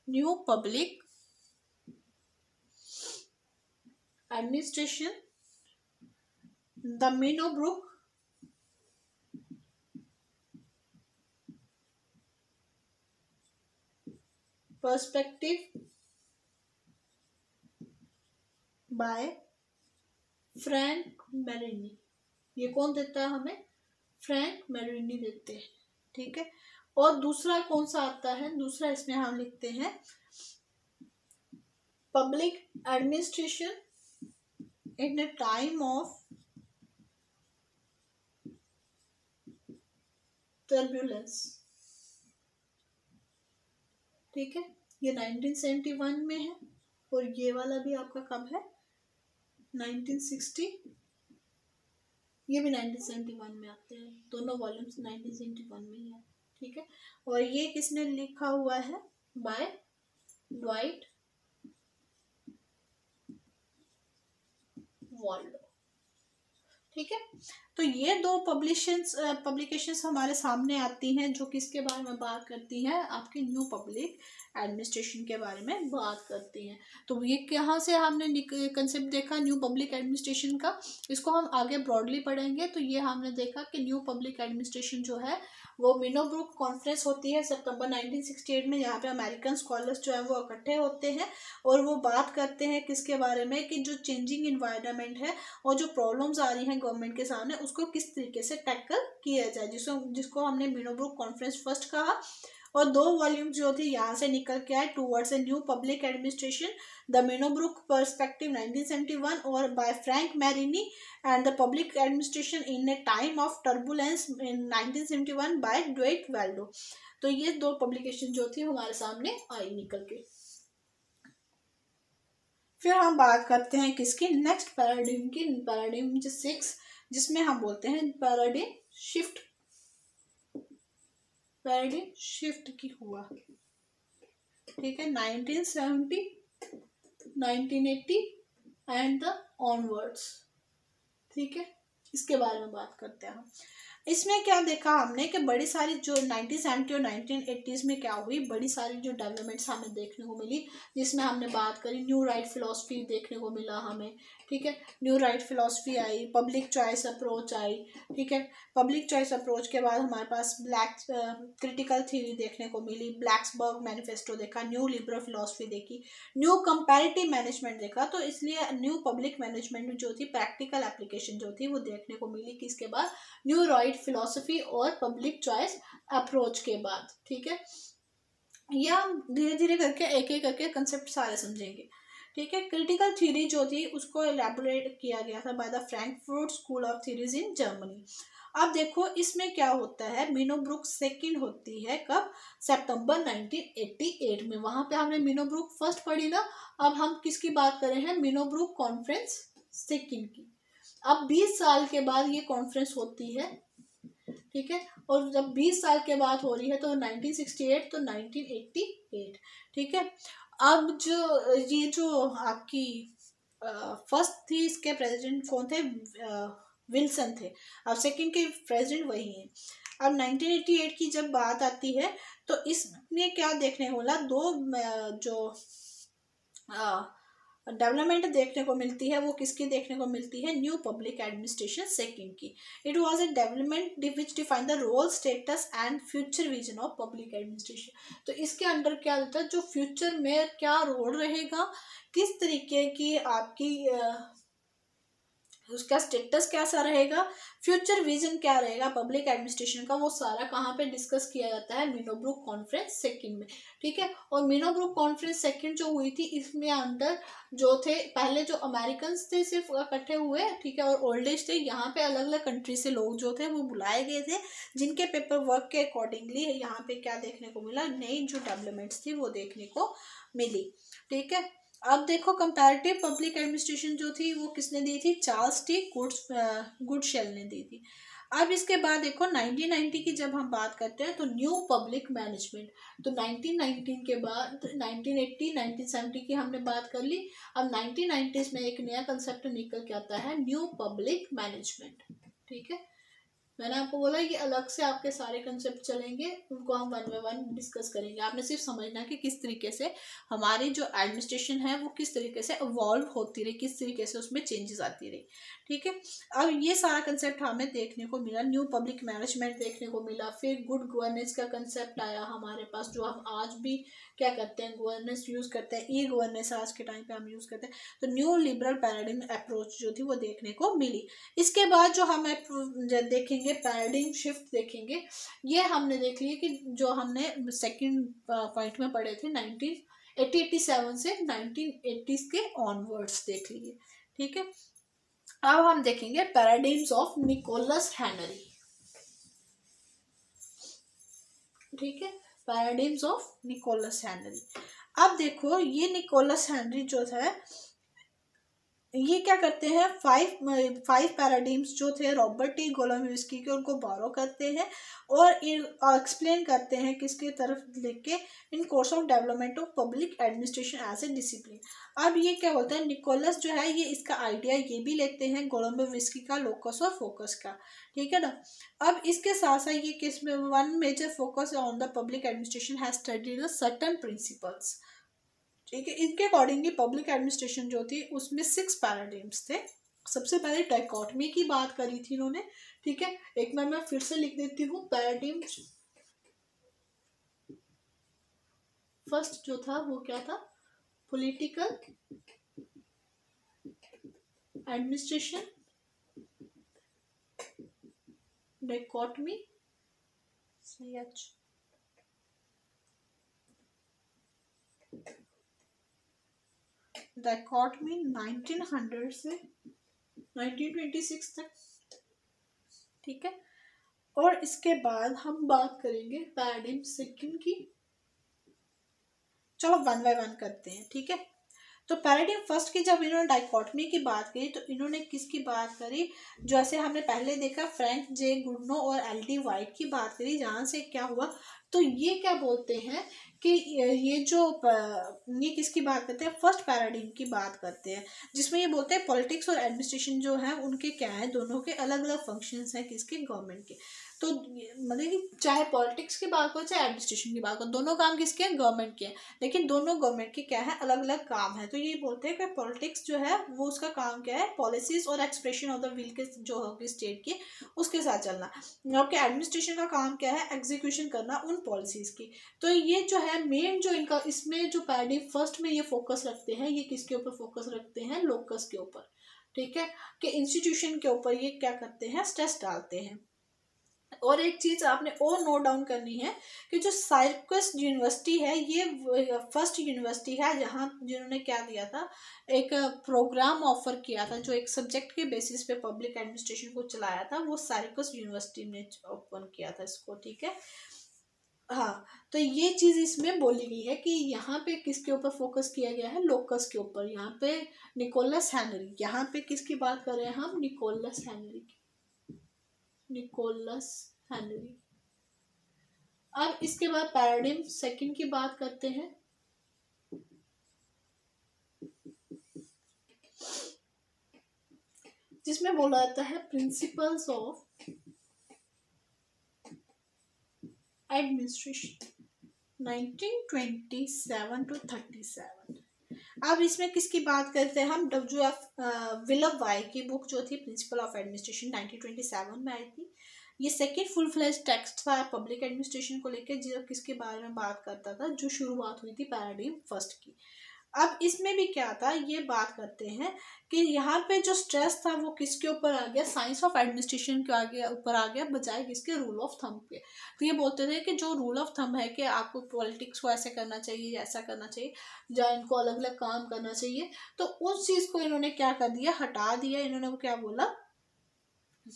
new public administration, the Minnowbrook perspective by Frank Marini. ये कौन देता है हमें, फ्रैंक मेरिनी देते हैं। ठीक है, और दूसरा कौन सा आता है, दूसरा इसमें हम लिखते हैं public administration in a time of turbulence. ठीक है, ये 1971 में है, और ये वाला भी आपका कब है, 1960, ये भी 1971 में आते हैं, दोनों वॉल्यूम्स 1971 में ही है। ठीक है, और ये किसने लिखा हुआ है, बाय ड्वाइट वॉल्डो। ठीक है, तो ये 2 पब्लिकेशंस हमारे सामने आती हैं जो किसके बारे में बात करती हैं, आपके न्यू पब्लिक एडमिनिस्ट्रेशन के बारे में बात करती हैं। तो ये कहाँ से हमने कंसेप्ट देखा न्यू पब्लिक एडमिनिस्ट्रेशन का, इसको हम आगे ब्रॉडली पढ़ेंगे। तो ये हमने देखा कि न्यू पब्लिक एडमिनिस्ट्रेशन जो है वो मीनोब्रुक कॉन्फ्रेंस होती है सितंबर 1968 में। यहाँ पे अमेरिकन स्कॉलर्स जो है वो इकट्ठे होते हैं और वो बात करते हैं किसके बारे में, कि जो चेंजिंग इन्वायरमेंट है और जो प्रॉब्लम्स आ रही हैं गवर्नमेंट के सामने उसको किस तरीके से टैकल किया जाए, जिसको हमने मीनोब्रुक कॉन्फ्रेंस फर्स्ट कहा। और 2 वॉल्यूम जो थी यहाँ से निकल के आए, towards a new public administration, the Minnowbrook perspective 1971, और by Frank Marini, and the public administration in a time of turbulence in 1971 by Dwight Waldo. तो ये 2 पब्लिकेशन जो थी हमारे सामने आई निकल के। फिर हम बात करते हैं किसकी, नेक्स्ट पैराडिम की, पैराडिम 6, जिसमें हम बोलते हैं पैराडिम शिफ्ट। पैराडिम शिफ्ट की हुआ, ठीक है, 1970, 1980 एंड द ऑनवर्ड्स, ठीक है, इसके बारे में बात करते हैं हम। इसमें क्या देखा हमने कि बड़ी सारी जो 1970 और 1980s में क्या हुई, बड़ी सारी जो डेवलपमेंट्स हमें देखने को मिली, जिसमें हमने बात करी न्यू राइट फिलॉसफी देखने को मिला हमें, ठीक है, new right philosophy I, public choice approach I, ठीक है, पब्लिक चॉइस अप्रोच के बाद हमारे पास ब्लैक क्रिटिकल थ्योरी देखने को मिली, ब्लैक्सबर्ग मैनिफेस्टो देखा, न्यू लिबरल फिलॉसफी देखी, न्यू कंपैरेटिव मैनेजमेंट देखा। तो इसलिए न्यू पब्लिक मैनेजमेंट जो थी, प्रैक्टिकल एप्लीकेशन जो थी वो देखने को मिली किसके बाद, न्यू राइट फिलॉसफी और पब्लिक चॉइस अप्रोच के बाद, ठीक है। यह हम धीरे धीरे करके एक एक करके कंसेप्ट सारे समझेंगे, ठीक है। क्रिटिकल थ्योरी जो थी उसको एलैबोरेट किया गया था by the Frankfurt school of theories in Germany. अब देखो इसमें क्या होता है, मीनोब्रुक सेकंड होती है कब, सितंबर 1988 में। वहां पे हमने मीनोब्रुक फर्स्ट पढ़ी ना, अब हम किसकी बात कर रहे हैं, मीनोब्रुक कॉन्फ्रेंस सेकंड की। अब 20 साल के बाद ये कॉन्फ्रेंस होती है, ठीक है, और जब 20 साल के बाद हो रही है तो 1968 तो 1988, ठीक है। अब जो ये जो आपकी फर्स्ट थी, इसके प्रेसिडेंट कौन थे, विल्सन थे। अब सेकंड के प्रेसिडेंट वही हैं। अब 1988 की जब बात आती है तो इसमें क्या देखने को मिला, 2 जो डेवलपमेंट देखने को मिलती है वो किसकी देखने को मिलती है, न्यू पब्लिक एडमिनिस्ट्रेशन सेकंड की। It was a development which define the role, status and future vision of public administration. तो इसके अंडर क्या होता है, जो फ्यूचर में क्या रोल रहेगा, किस तरीके की आपकी उसका स्टेटस कैसा रहेगा, फ्यूचर विजन क्या रहेगा पब्लिक एडमिनिस्ट्रेशन का, वो सारा कहाँ पे डिस्कस किया जाता है, मीनोब्रुक कॉन्फ्रेंस सेकंड में, ठीक है। और मीनोब्रुक कॉन्फ्रेंस सेकंड जो हुई थी, इसमें अंदर जो थे, पहले जो अमेरिकन थे सिर्फ इकट्ठे हुए, ठीक है, और ओल्ड एज थे, यहाँ पे अलग अलग कंट्री से लोग जो थे वो बुलाए गए थे, जिनके पेपर वर्क के अकॉर्डिंगली यहाँ पे क्या देखने को मिला, नई जो डेवलपमेंट्स थी वो देखने को मिली, ठीक है। अब देखो कंपैरेटिव पब्लिक एडमिनिस्ट्रेशन जो थी वो किसने दी थी, चार्ल्स टी गुडशेल ने दी थी। अब इसके बाद देखो 1990 की जब हम बात करते हैं तो न्यू पब्लिक मैनेजमेंट, तो 1919 के बाद 1980 1970 की हमने बात कर ली। अब 1990s में एक नया कंसेप्ट निकल के आता है, न्यू पब्लिक मैनेजमेंट, ठीक है। मैंने आपको बोला कि अलग से आपके सारे कंसेप्ट चलेंगे, उनको हम 1 बाय 1 डिस्कस करेंगे। आपने सिर्फ समझना है कि किस तरीके से हमारी जो एडमिनिस्ट्रेशन है वो किस तरीके से इवॉल्व होती रही, किस तरीके से उसमें चेंजेस आती रही, ठीक है। अब ये सारा कंसेप्ट हमें देखने को मिला, न्यू पब्लिक मैनेजमेंट देखने को मिला, फिर गुड गवर्नेंस का कंसेप्ट आया हमारे पास, जो हम आज भी क्या करते हैं, गवर्नेंस यूज़ करते हैं, ई गवर्नेंस आज के टाइम पे हम यूज़ करते हैं। तो न्यू लिबरल पैराडिम अप्रोच जो थी वो देखने को मिली। इसके बाद जो हम देखेंगे पैराडिम शिफ्ट देखेंगे, ये हमने देख लिया कि जो हमने सेकंड पॉइंट में पढ़े थे 1987 से 1980s के ऑनवर्ड्स देख लिए, ठीक है। अब हम देखेंगे पैराडिम्स ऑफ निकोलस हेनरी, ठीक है, पैराडिम्स ऑफ निकोलस हेनरी। अब देखो ये निकोलस हेनरी जो है ये क्या करते हैं, 5 पैराडिम्स जो थे रॉबर्ट टी गोलोमिस्की के, उनको बोरो करते हैं और एक्सप्लेन करते हैं किसकी तरफ लेके, in course of development of public administration as a discipline. अब ये क्या होता है, निकोलस जो है ये इसका आइडिया ये भी लेते हैं गोलोमिस्की का, लोकस और फोकस का, ठीक है ना। अब इसके साथ साथ ये किस में, 1 major focus on the public administration has studied the certain principles, ठीक है। इनके अकॉर्डिंगली पब्लिक एडमिनिस्ट्रेशन जो थी उसमें 6 पैराडिम्स थे, सबसे पहले डाइकोटमी की बात करी थी इन्होंने, ठीक है। एक बार मैं फिर से लिख देती हूँ, पैराडिम फर्स्ट जो था वो क्या था, पॉलिटिकल एडमिनिस्ट्रेशन डाइकोटमी, डाइकोटमी 1900 से 1926 तक, ठीक है। और इसके बाद हम बात करेंगे पैराडिम सेकंड की। चलो वन बाय वन करते हैं, ठीक है। तो पैराडिम फर्स्ट की जब इन्होंने डाइकोटमी की बात की तो इन्होंने किसकी बात करी, जैसे हमने पहले देखा फ्रैंक जे गुडनो और एल.डी. वाइट की बात करी, जहाँ से क्या हुआ, तो ये क्या बोलते हैं कि ये जो ये किसकी बात करते हैं, फर्स्ट पैराडिम की बात करते हैं, जिसमें ये बोलते हैं पॉलिटिक्स और एडमिनिस्ट्रेशन जो है उनके क्या है, दोनों के अलग अलग फंक्शंस हैं, किसके, गवर्नमेंट के। तो मतलब कि चाहे पॉलिटिक्स की बात करो चाहे एडमिनिस्ट्रेशन की बात करो, दोनों काम किसके हैं, गवर्नमेंट के हैं, लेकिन दोनों गवर्नमेंट के क्या है, अलग अलग काम है। तो ये बोलते हैं कि पॉलिटिक्स जो है वो उसका काम क्या है, पॉलिसीज और एक्सप्रेशन ऑफ द विल के जो होगी स्टेट की, उसके साथ चलना। आपके एडमिनिस्ट्रेशन का काम क्या है, एग्जीक्यूशन करना उन पॉलिसीज की। तो ये जो है मेन जो इनका इसमें जो पैराडिम फर्स्ट में ये फोकस रखते हैं, ये किसके ऊपर फोकस रखते हैं, लोकस के ऊपर, ठीक है, कि इंस्टीट्यूशन के ऊपर ये क्या करते हैं, स्ट्रेस डालते हैं। और एक चीज आपने और नोट डाउन करनी है कि जो साइरकस यूनिवर्सिटी है ये फर्स्ट यूनिवर्सिटी है जहाँ जिन्होंने क्या दिया था, एक प्रोग्राम ऑफर किया था जो एक सब्जेक्ट के बेसिस पे पब्लिक एडमिनिस्ट्रेशन को चलाया था, वो साइरकस यूनिवर्सिटी ने ओपन किया था इसको, ठीक है। हाँ, तो ये चीज इसमें बोली गई है कि यहाँ पे किसके ऊपर फोकस किया गया है, लोकस के ऊपर। यहाँ पे निकोलस हेनरी, यहाँ पे किसकी बात कर रहे हैं हम, निकोलस हेनरी की, निकोलस हेनरी। अब इसके बाद पैराडिम सेकंड की बात करते हैं, जिसमें बोला जाता है प्रिंसिपल्स ऑफ एडमिनिस्ट्रेशन 1927 to 37। अब इसमें किसकी बात करते हैं हम, WF विलियम वाई की बुक जो थी प्रिंसिपल ऑफ एडमिनिस्ट्रेशन 1927 में आई थी। ये सेकेंड फुल फ्लेज टेक्स्ट था पब्लिक एडमिनिस्ट्रेशन को लेकर, जो किसके बारे में बात करता था, जो शुरुआत हुई थी पैराडिम फर्स्ट की। अब इसमें भी क्या था, ये बात करते हैं कि यहाँ पे जो स्ट्रेस था वो किसके ऊपर आ गया, साइंस ऑफ एडमिनिस्ट्रेशन के आगे ऊपर आ गया, बजाय किसके, रूल ऑफ थंब के। तो ये बोलते थे कि जो रूल ऑफ थंब है कि आपको पॉलिटिक्स को ऐसे करना चाहिए, ऐसा करना चाहिए, या इनको अलग अलग काम करना चाहिए, तो उस चीज़ को इन्होंने क्या कर दिया, हटा दिया। इन्होंने वो क्या बोला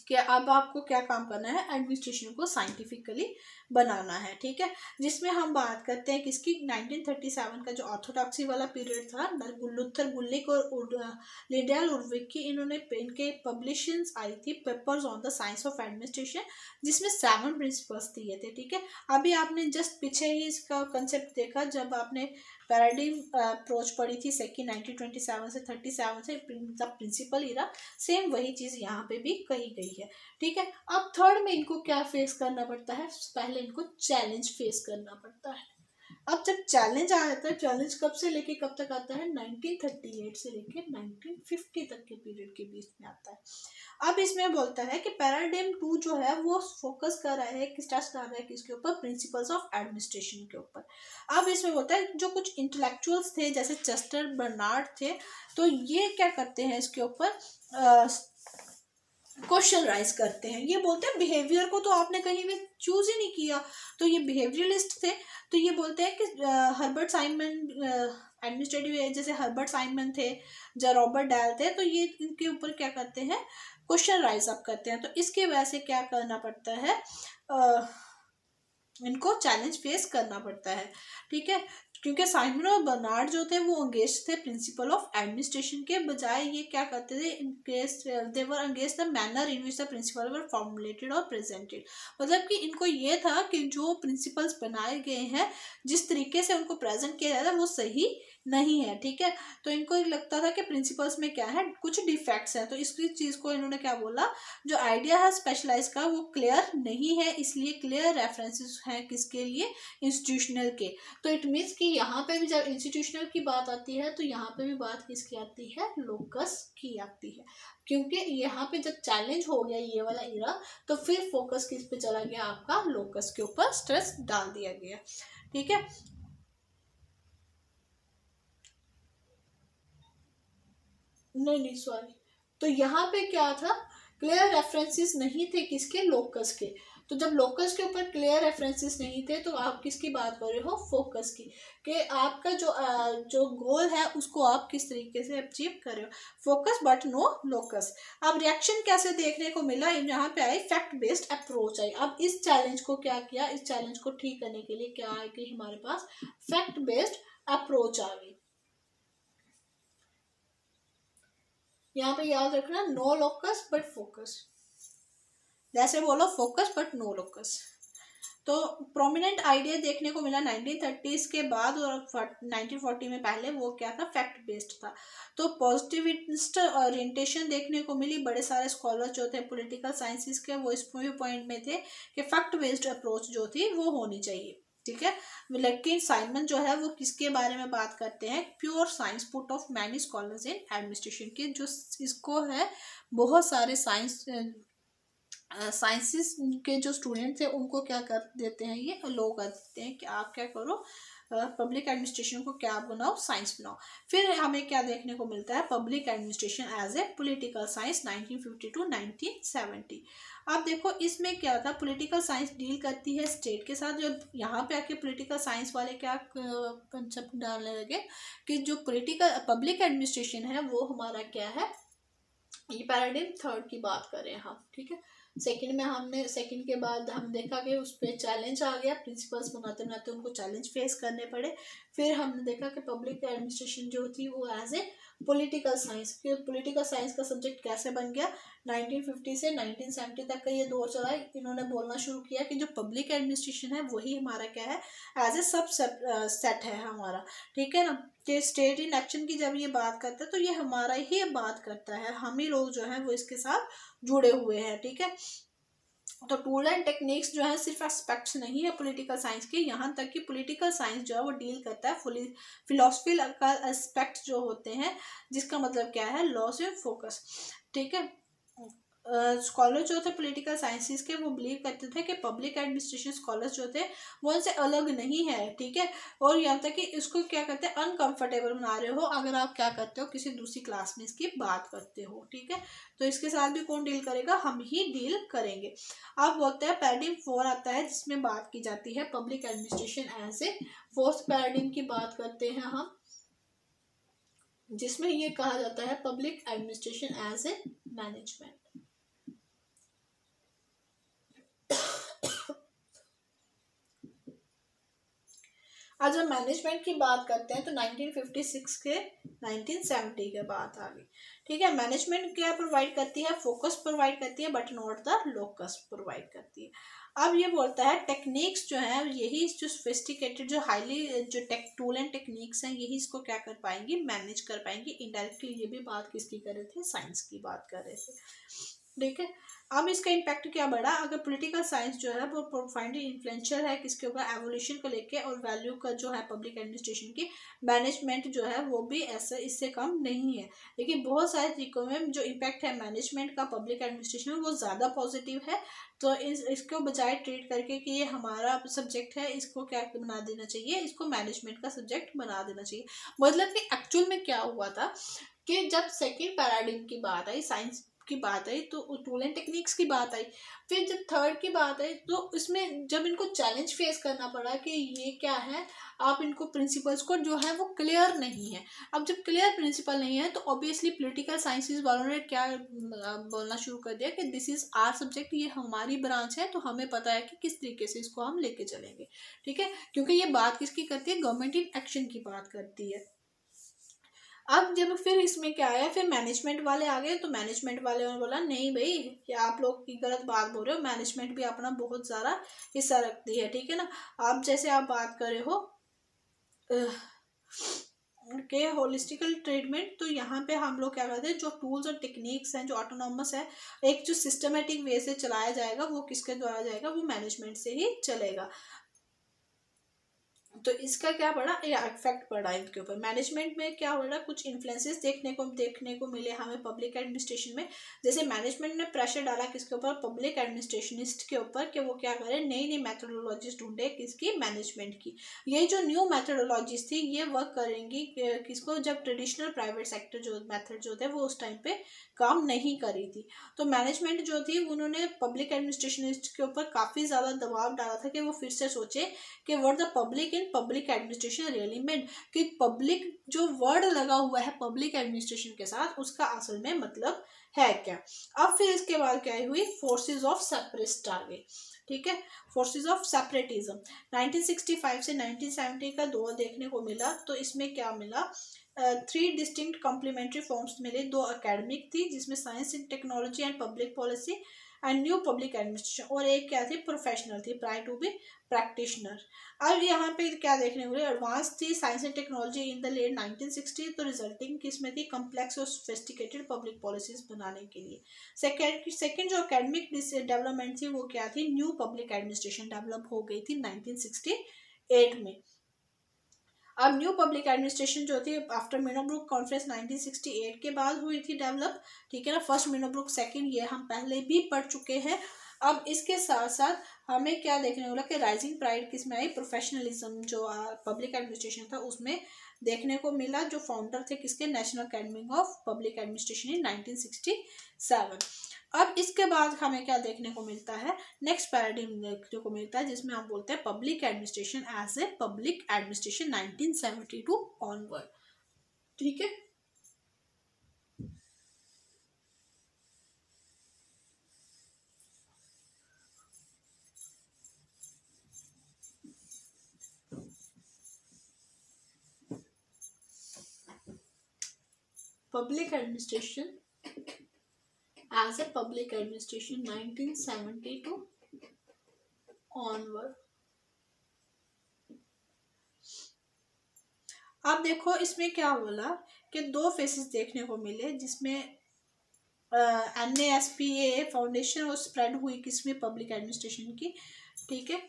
कि अब आपको क्या काम करना है, एडमिनिस्ट्रेशन को साइंटिफिकली बनाना है, ठीक है। जिसमें हम बात करते हैं किसकी, 1937 का जो ऑर्थोडॉक्सी वाला पीरियड था, लुथर गुलिक और लिडियल उर्विक की इन्होंने इनके पब्लिशंस आई थी, papers on the science of administration, जिसमें 7 प्रिंसिपल्स दिए थे, ठीक है। अभी आपने जस्ट पीछे ही इसका कंसेप्ट देखा जब आपने पैराडिम अप्रोच पढ़ी थी सेकेंड 1927 से 37 से द प्रिंसिपल इरा, सेम वही चीज़ यहाँ पे भी कही गई है, ठीक है। अब थर्ड में इनको क्या फेस करना पड़ता है, पहले इनको चैलेंज फेस करना पड़ता है। अब जब चैलेंज आ जाता है, चैलेंज कब से लेके कब तक आता है, 1938 से लेके 1950 तक के पीरियड के बीच में आता है। अब इसमें बोलता है कि पैराडिम 2 जो है वो फोकस कर रहा है, स्ट्रेस कर रहा है किसके ऊपर, प्रिंसिपल्स ऑफ एडमिनिस्ट्रेशन के ऊपर। अब इसमें बोलता है जो कुछ इंटेलेक्चुअल्स थे जैसे चेस्टर बर्नार्ड थे, तो ये क्या करते हैं, इसके ऊपर क्वेश्चन राइज करते हैं। ये बोलते हैं बिहेवियर को तो आपने कहीं भी चूज ही नहीं किया, तो ये बिहेवियरिस्ट थे। तो ये बोलते हैं कि हर्बर्ट साइमन एडमिनिस्ट्रेटिव जैसे हर्बर्ट साइमन थे, या रॉबर्ट डायल थे, तो ये इनके ऊपर क्या करते हैं, क्वेश्चन राइज अप करते हैं। तो इसके वजह से क्या करना पड़ता है, इनको चैलेंज फेस करना पड़ता है, ठीक है। क्योंकि साइमन और बर्नार्ड जो थे वो अंगेज थे प्रिंसिपल ऑफ एडमिनिस्ट्रेशन के बजाय, ये क्या करते थे, they were engaged the manner in which the principle were formulated और प्रेजेंटेड। मतलब कि इनको ये था कि जो प्रिंसिपल्स बनाए गए हैं, जिस तरीके से उनको प्रेजेंट किया जाता है वो सही नहीं है, ठीक है। तो इनको लगता था कि प्रिंसिपल्स में क्या है, कुछ डिफेक्ट्स हैं, तो इस चीज़ को इन्होंने क्या बोला, जो आइडिया है स्पेशलाइज का वो क्लियर नहीं है, इसलिए क्लियर रेफरेंसेस हैं किसके लिए, इंस्टीट्यूशनल के। तो इट मीन्स कि यहाँ पे भी जब इंस्टीट्यूशनल की बात आती है तो यहाँ पे भी बात किसकी आती है, लोकस की आती है, क्योंकि यहाँ पे जब चैलेंज हो गया ये वाला इरा, तो फिर फोकस किस पे चला गया, आपका लोकस के ऊपर स्ट्रेस डाल दिया गया, ठीक है। नहीं सॉरी, तो यहाँ पे क्या था, क्लियर रेफरेंसेस नहीं थे किसके, लोकस के। तो जब लोकस के ऊपर क्लियर रेफरेंसेस नहीं थे तो आप किसकी बात कर रहे हो, फोकस की, कि आपका जो गोल है उसको आप किस तरीके से अचीव कर रहे हो, फोकस बट नो लोकस। अब रिएक्शन कैसे देखने को मिला, यहाँ पे आई फैक्ट बेस्ड अप्रोच आई। अब इस चैलेंज को क्या किया, इस चैलेंज को ठीक करने के लिए क्या है कि हमारे पास फैक्ट बेस्ड अप्रोच आ गई। यहाँ पे याद रखना, नो लोकस बट फोकस, जैसे बोलो फोकस बट नो लोकस। तो प्रोमिनेंट आइडिया देखने को मिला 1930s के बाद, और 1940 में पहले वो क्या था, फैक्ट बेस्ड था। तो पॉजिटिविस्ट ओरिएंटेशन देखने को मिली, बड़े सारे स्कॉलर जो थे पॉलिटिकल साइंसेस के वो इस पॉइंट में थे कि फैक्ट बेस्ड अप्रोच जो थी वो होनी चाहिए, ठीक है। लेकिन साइमन जो है वो किसके बारे में बात करते हैं, pure science put off many scholars in administration के, जो इसको है बहुत सारे साइंसेस के जो स्टूडेंट्स हैं उनको क्या कर देते हैं, ये अलो कर देते हैं कि आप क्या करो, पब्लिक एडमिनिस्ट्रेशन को क्या बनाओ, साइंस बनाओ। फिर हमें क्या देखने को मिलता है, public administration as a political science 1950 to 1970। अब देखो इसमें क्या था, पॉलिटिकल साइंस डील करती है स्टेट के साथ। जो यहाँ पे आके पॉलिटिकल साइंस वाले क्या कंसेप्ट डालने लगे कि जो पॉलिटिकल पब्लिक एडमिनिस्ट्रेशन है वो हमारा क्या है, ये पैराडाइम थर्ड की बात कर रहे हैं हम, ठीक है। सेकंड में हमने, सेकंड के बाद हम देखा कि उस पर चैलेंज आ गया, प्रिंसिपल्स बनाते बनाते उनको चैलेंज फेस करने पड़े। फिर हमने देखा कि पब्लिक एडमिनिस्ट्रेशन जो थी वो एज ए पॉलिटिकल साइंस, के पॉलिटिकल साइंस का सब्जेक्ट कैसे बन गया, 1950 से 1970 तक का ये दौर चला। इन्होंने बोलना शुरू किया कि जो पब्लिक एडमिनिस्ट्रेशन है वही हमारा क्या है, एज ए सब सेट है हमारा, ठीक है ना। कि स्टेट इन एक्शन की जब ये बात करता है तो ये हमारा ही बात करता है, हम ही लोग जो है वो इसके साथ जुड़े हुए हैं, ठीक है। तो टूल एंड टेक्निक्स जो है सिर्फ एस्पेक्ट्स नहीं है पॉलिटिकल साइंस के, यहाँ तक कि पॉलिटिकल साइंस जो है वो डील करता है फिलोसफी का एस्पेक्ट जो होते हैं, जिसका मतलब क्या है, लॉस एंड फोकस, ठीक है। स्कॉलर जो थे पॉलिटिकल साइंसेस के वो बिलीव करते थे कि पब्लिक एडमिनिस्ट्रेशन स्कॉलर्स जो थे वो उनसे अलग नहीं है, ठीक है। और यहाँ तक कि इसको क्या करते हैं, अनकंफर्टेबल बना रहे हो अगर आप क्या करते हो, किसी दूसरी क्लास में इसकी बात करते हो, ठीक है। तो इसके साथ भी कौन डील करेगा, हम ही डील करेंगे। अब बोलते हैं पैराडिम 4 आता है जिसमें बात की जाती है public administration as a fourth paradigm की बात करते हैं हम, जिसमें ये कहा जाता है public administration as a management. आज जब मैनेजमेंट की बात करते हैं तो 1956 के 1970 के बाद आ गई, ठीक है। मैनेजमेंट क्या प्रोवाइड करती है, फोकस प्रोवाइड करती है but not the locus provide करती है। अब ये बोलता है टेक्निक्स जो है यही जो सोफिस्टिकेटेड जो हाईली जो टूल एंड टेक्निक्स हैं यही इसको क्या कर पाएंगी, मैनेज कर पाएंगी। इनडायरेक्टली ये भी बात किसकी कर रहे थे, साइंस की बात कर रहे थे, ठीक है। अब इसका इम्पैक्ट क्या बढ़ा, अगर पॉलिटिकल साइंस जो है वो प्रोफाइंडली इन्फ्लुएंशियल है किसके ऊपर, एवोल्यूशन को लेके, और वैल्यू का जो है पब्लिक एडमिनिस्ट्रेशन की, मैनेजमेंट जो है वो भी ऐसा इससे कम नहीं है। लेकिन बहुत सारे तरीकों में जो इम्पैक्ट है मैनेजमेंट का पब्लिक एडमिनिस्ट्रेशन में वो ज़्यादा पॉजिटिव है। तो इसको बजाय ट्रीट करके कि ये हमारा सब्जेक्ट है, इसको क्या बना देना चाहिए, इसको मैनेजमेंट का सब्जेक्ट बना देना चाहिए। मतलब कि एक्चुअल में क्या हुआ था कि जब सेकेंड पैराडिम की बात आई, साइंस की बात आई, तो टूल एंड टेक्निक्स की बात आई, फिर जब थर्ड की बात आई तो इसमें जब इनको चैलेंज फेस करना पड़ा कि ये क्या है, आप इनको प्रिंसिपल्स को जो है वो क्लियर नहीं है। अब जब क्लियर प्रिंसिपल नहीं है तो ऑब्वियसली पॉलिटिकल साइंसेस वालों ने क्या बोलना शुरू कर दिया कि दिस इज आवर सब्जेक्ट, ये हमारी ब्रांच है, तो हमें पता है कि किस तरीके से इसको हम लेके चलेंगे, ठीक है। क्योंकि ये बात किसकी करती है, गवर्नमेंट इन एक्शन की बात करती है। अब जब फिर इसमें क्या आया, फिर मैनेजमेंट वाले आ गए, तो मैनेजमेंट वाले ने बोला नहीं भाई ये आप लोग की गलत बात बोल रहे हो, मैनेजमेंट भी अपना बहुत ज़्यादा हिस्सा रखती है, ठीक है ना। आप जैसे आप बात कर रहे हो के होलिस्टिकल ट्रीटमेंट, तो यहाँ पे हम लोग क्या करते हैं, जो टूल्स और टेक्निक्स हैं जो ऑटोनॉमस है, एक जो सिस्टमेटिक वे से चलाया जाएगा वो किसके द्वारा जाएगा, वो मैनेजमेंट से ही चलेगा। तो इसका क्या पड़ा, इफेक्ट पड़ा इनके ऊपर। मैनेजमेंट में क्या हो रहा, कुछ इन्फ्लुएंसेस देखने को मिले हमें पब्लिक एडमिनिस्ट्रेशन में। जैसे मैनेजमेंट ने प्रेशर डाला किसके ऊपर, पब्लिक एडमिनिस्ट्रेशनिस्ट के ऊपर, कि वो क्या करें, नई नई मैथडोलॉजीज ढूंढे किसकी, मैनेजमेंट की। ये जो न्यू मैथडोलॉजीज थी ये वर्क करेंगी किसको, जब ट्रेडिशनल प्राइवेट सेक्टर जो मेथड जो थे वो उस टाइम पे काम नहीं करी थी। तो मैनेजमेंट जो थी उन्होंने पब्लिक एडमिनिस्ट्रेशनिस्ट के ऊपर काफ़ी ज़्यादा दबाव डाला था कि वो फिर से सोचे कि what the public in public administration really mean, कि पब्लिक जो वर्ड लगा हुआ है पब्लिक एडमिनिस्ट्रेशन के साथ उसका असल में मतलब है क्या। अब फिर इसके बाद क्या हुई, फोर्सेस ऑफ सेपरेटिस्ट आ गए, ठीक है, फोर्सेस ऑफ सेपरेटिज्म। 1965 से 1970 का दौर देखने को मिला। तो इसमें क्या मिला, 3 डिस्टिंक्ट कॉम्प्लीमेंट्री फॉर्म्स मिले। 2 एकेडमिक थी जिसमें science and technology and public policy and new public administration, और एक क्या थी, प्रोफेशनल थी, प्रायर टू बी प्रैक्टिशनर। अब यहाँ पे क्या देखने को मिला, एडवांस थी science and technology in the late 1960, तो रिजल्टिंग किसमें थी, कम्प्लेक्स और सोफिस्टिकेटेड पब्लिक पॉलिसीज बनाने के लिए। सेकेंड जो एकेडमिक डेवलपमेंट थी वो क्या थी, न्यू पब्लिक एडमिनिस्ट्रेशन डेवलप हो गई थी 1968 में। अब न्यू पब्लिक एडमिनिस्ट्रेशन जो थी आफ्टर मिनोब्रुक कॉन्फ्रेंस 1968 के बाद हुई थी डेवलप, ठीक है ना, फर्स्ट मिनोब्रुक, सेकंड, ये हम पहले भी पढ़ चुके हैं। अब इसके साथ साथ हमें क्या देखने को मिला कि राइजिंग प्राइड किस में आई, प्रोफेशनलिज्म जो पब्लिक एडमिनिस्ट्रेशन था उसमें देखने को मिला, जो फाउंडर थे किसके, national academy of public administration in 1967। अब इसके बाद हमें क्या देखने को मिलता है, नेक्स्ट पैराडिग्म देखने को मिलता है जिसमें हम बोलते हैं public administration as a public administration 1972 onward, ठीक है। Public administration as a public administration 1972 onward. अब देखो इसमें क्या बोला कि 2 फेसेस देखने को मिले, जिसमें NASPA फाउंडेशन और स्प्रेड हुई किसमें, पब्लिक एडमिनिस्ट्रेशन की, ठीक है,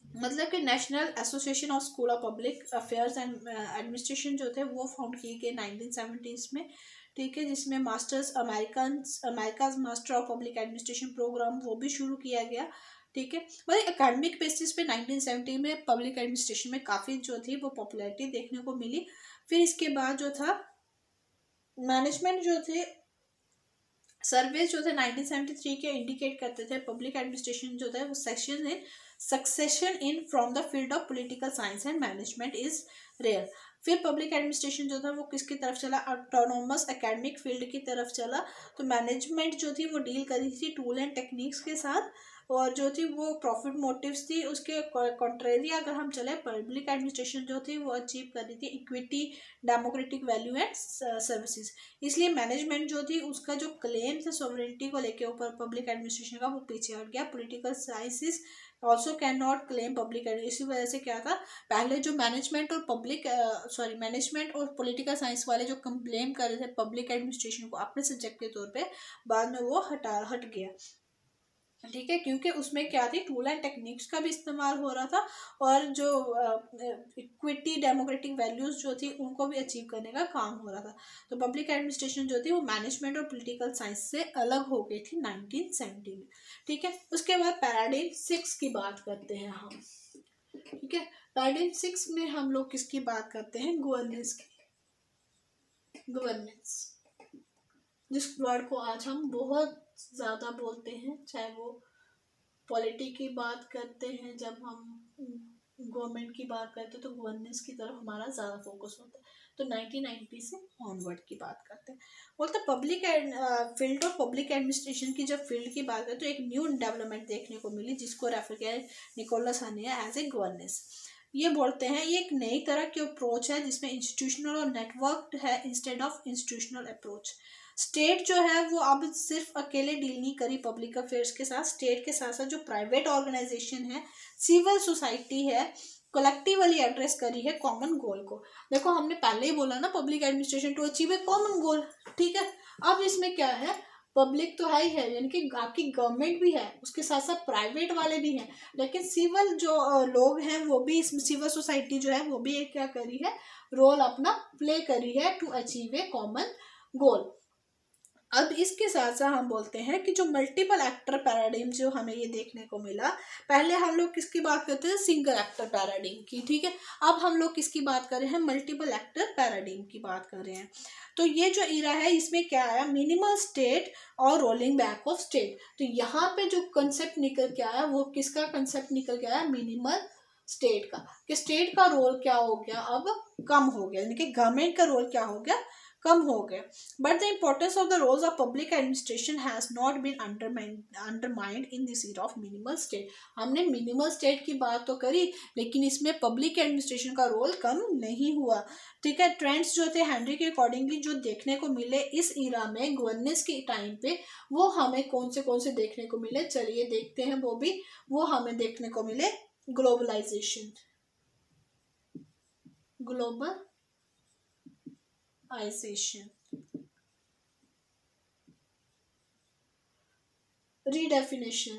मतलब कि national association of school of public affairs and administration जो थे वो फाउंड किए गए 1970s में, ठीक है, जिसमें masters America's master of public administration programme वो भी शुरू किया गया, ठीक है। मतलब एकेडमिक बेसिस पे 1970 में पब्लिक एडमिनिस्ट्रेशन में काफ़ी जो थी वो पॉपुलैरिटी देखने को मिली। फिर इसके बाद जो था मैनेजमेंट जो थे, सर्वेज जो थे 1973 के इंडिकेट करते थे पब्लिक एडमिनिस्ट्रेशन जो था वो succession in from the field of political science and management is rare. फिर पब्लिक एडमिनिस्ट्रेशन जो था वो किसकी तरफ चला, ऑटोनोमस एकेडमिक फील्ड की तरफ चला। तो मैनेजमेंट जो थी वो डील करी थी टूल एंड टेक्निक्स के साथ, और जो थी वो प्रॉफिट मोटिव्स थी। उसके कॉन्ट्रेरी अगर हम चले, पब्लिक एडमिनिस्ट्रेशन जो थी वो अचीव कर रही थी equity, democratic value and services. इसलिए मैनेजमेंट जो थी उसका जो क्लेम था सॉवरेनिटी को लेके ऊपर पब्लिक एडमिनिस्ट्रेशन का वो पीछे हट गया। Political sciences also can not claim public administration. इसी वजह से क्या था, पहले जो मैनेजमेंट और मैनेजमेंट और पॉलिटिकल साइंस वाले जो कंप्लेन कर रहे थे पब्लिक एडमिनिस्ट्रेशन को अपने सब्जेक्ट के तौर पे, बाद में वो हट गया, ठीक है, क्योंकि उसमें क्या थी, टूल एंड टेक्निक्स का भी इस्तेमाल हो रहा था, और जो इक्विटी डेमोक्रेटिक वैल्यूज जो थी उनको भी अचीव करने का काम हो रहा था। तो पब्लिक एडमिनिस्ट्रेशन जो थी वो मैनेजमेंट और पॉलिटिकल साइंस से अलग हो गई थी 1970 में, ठीक है। उसके बाद पैराडाइम 6 की बात करते हैं हम, ठीक है। पैराडाइम 6 में हम लोग किसकी बात करते हैं, गवर्नेंस की। गवर्नेंस जिस वर्ड को आज हम बहुत ज़्यादा बोलते हैं, चाहे वो पॉलिटी की बात करते हैं, जब हम गवर्नमेंट की बात करते हैं तो गवर्नेंस की तरफ हमारा ज़्यादा फोकस होता है। तो 1990 से ऑनवर्ड की बात करते हैं। बोलते public field of public administration की जब फील्ड की बात करें तो एक न्यू डेवलपमेंट देखने को मिली जिसको रेफर किया है Nicholas Henry as a governance. ये बोलते हैं ये एक नई तरह की अप्रोच है जिसमें इंस्टीट्यूशनल और नेटवर्क है instead of institutional approach. State जो है वो अब सिर्फ अकेले डील नहीं करी पब्लिक अफेयर्स के साथ, स्टेट के साथ साथ जो प्राइवेट ऑर्गेनाइजेशन है, सिविल सोसाइटी है, कलेक्टिवली एड्रेस करी है कॉमन गोल को। देखो हमने पहले ही बोला ना, public administration to achieve a common goal, ठीक है। अब इसमें क्या है, पब्लिक तो है ही है, यानी कि आपकी गवर्नमेंट भी है, उसके साथ साथ प्राइवेट वाले भी हैं, लेकिन सिविल जो लोग हैं वो भी, इसमें सिविल सोसाइटी जो है वो भी एक क्या करी है, रोल अपना प्ले करी है to achieve a common goal. अब इसके साथ साथ हम बोलते हैं कि जो मल्टीपल एक्टर पैराडिम जो हमें ये देखने को मिला, पहले हम लोग किसकी बात करते हैं, सिंगल एक्टर पैराडिम की, ठीक है। अब हम लोग किसकी बात कर रहे हैं, मल्टीपल एक्टर पैराडिम की बात कर रहे हैं। तो ये जो इरा है इसमें क्या आया, मिनिमल स्टेट और रोलिंग बैक ऑफ स्टेट। तो यहाँ पे जो कंसेप्ट निकल के आया वो किसका कंसेप्ट निकल के आया, मिनिमल स्टेट का, कि स्टेट का रोल क्या हो गया, अब कम हो गया, यानी कि गवर्नमेंट का रोल क्या हो गया, कम हो गया। But the importance of the roles of public administration has not been undermined in this era of minimal state. हमने मिनिमल स्टेट की बात तो करी, लेकिन इसमें पब्लिक एडमिनिस्ट्रेशन का रोल कम नहीं हुआ, ठीक है। ट्रेंड्स जो थे हेनरी के अकॉर्डिंगली जो देखने को मिले इस ईरा में गवर्नेंस के टाइम पे, वो हमें कौन से देखने को मिले, चलिए देखते हैं वो भी। वो हमें देखने को मिले ग्लोबलाइजेशन, ग्लोबलाइजेशन, redefinition,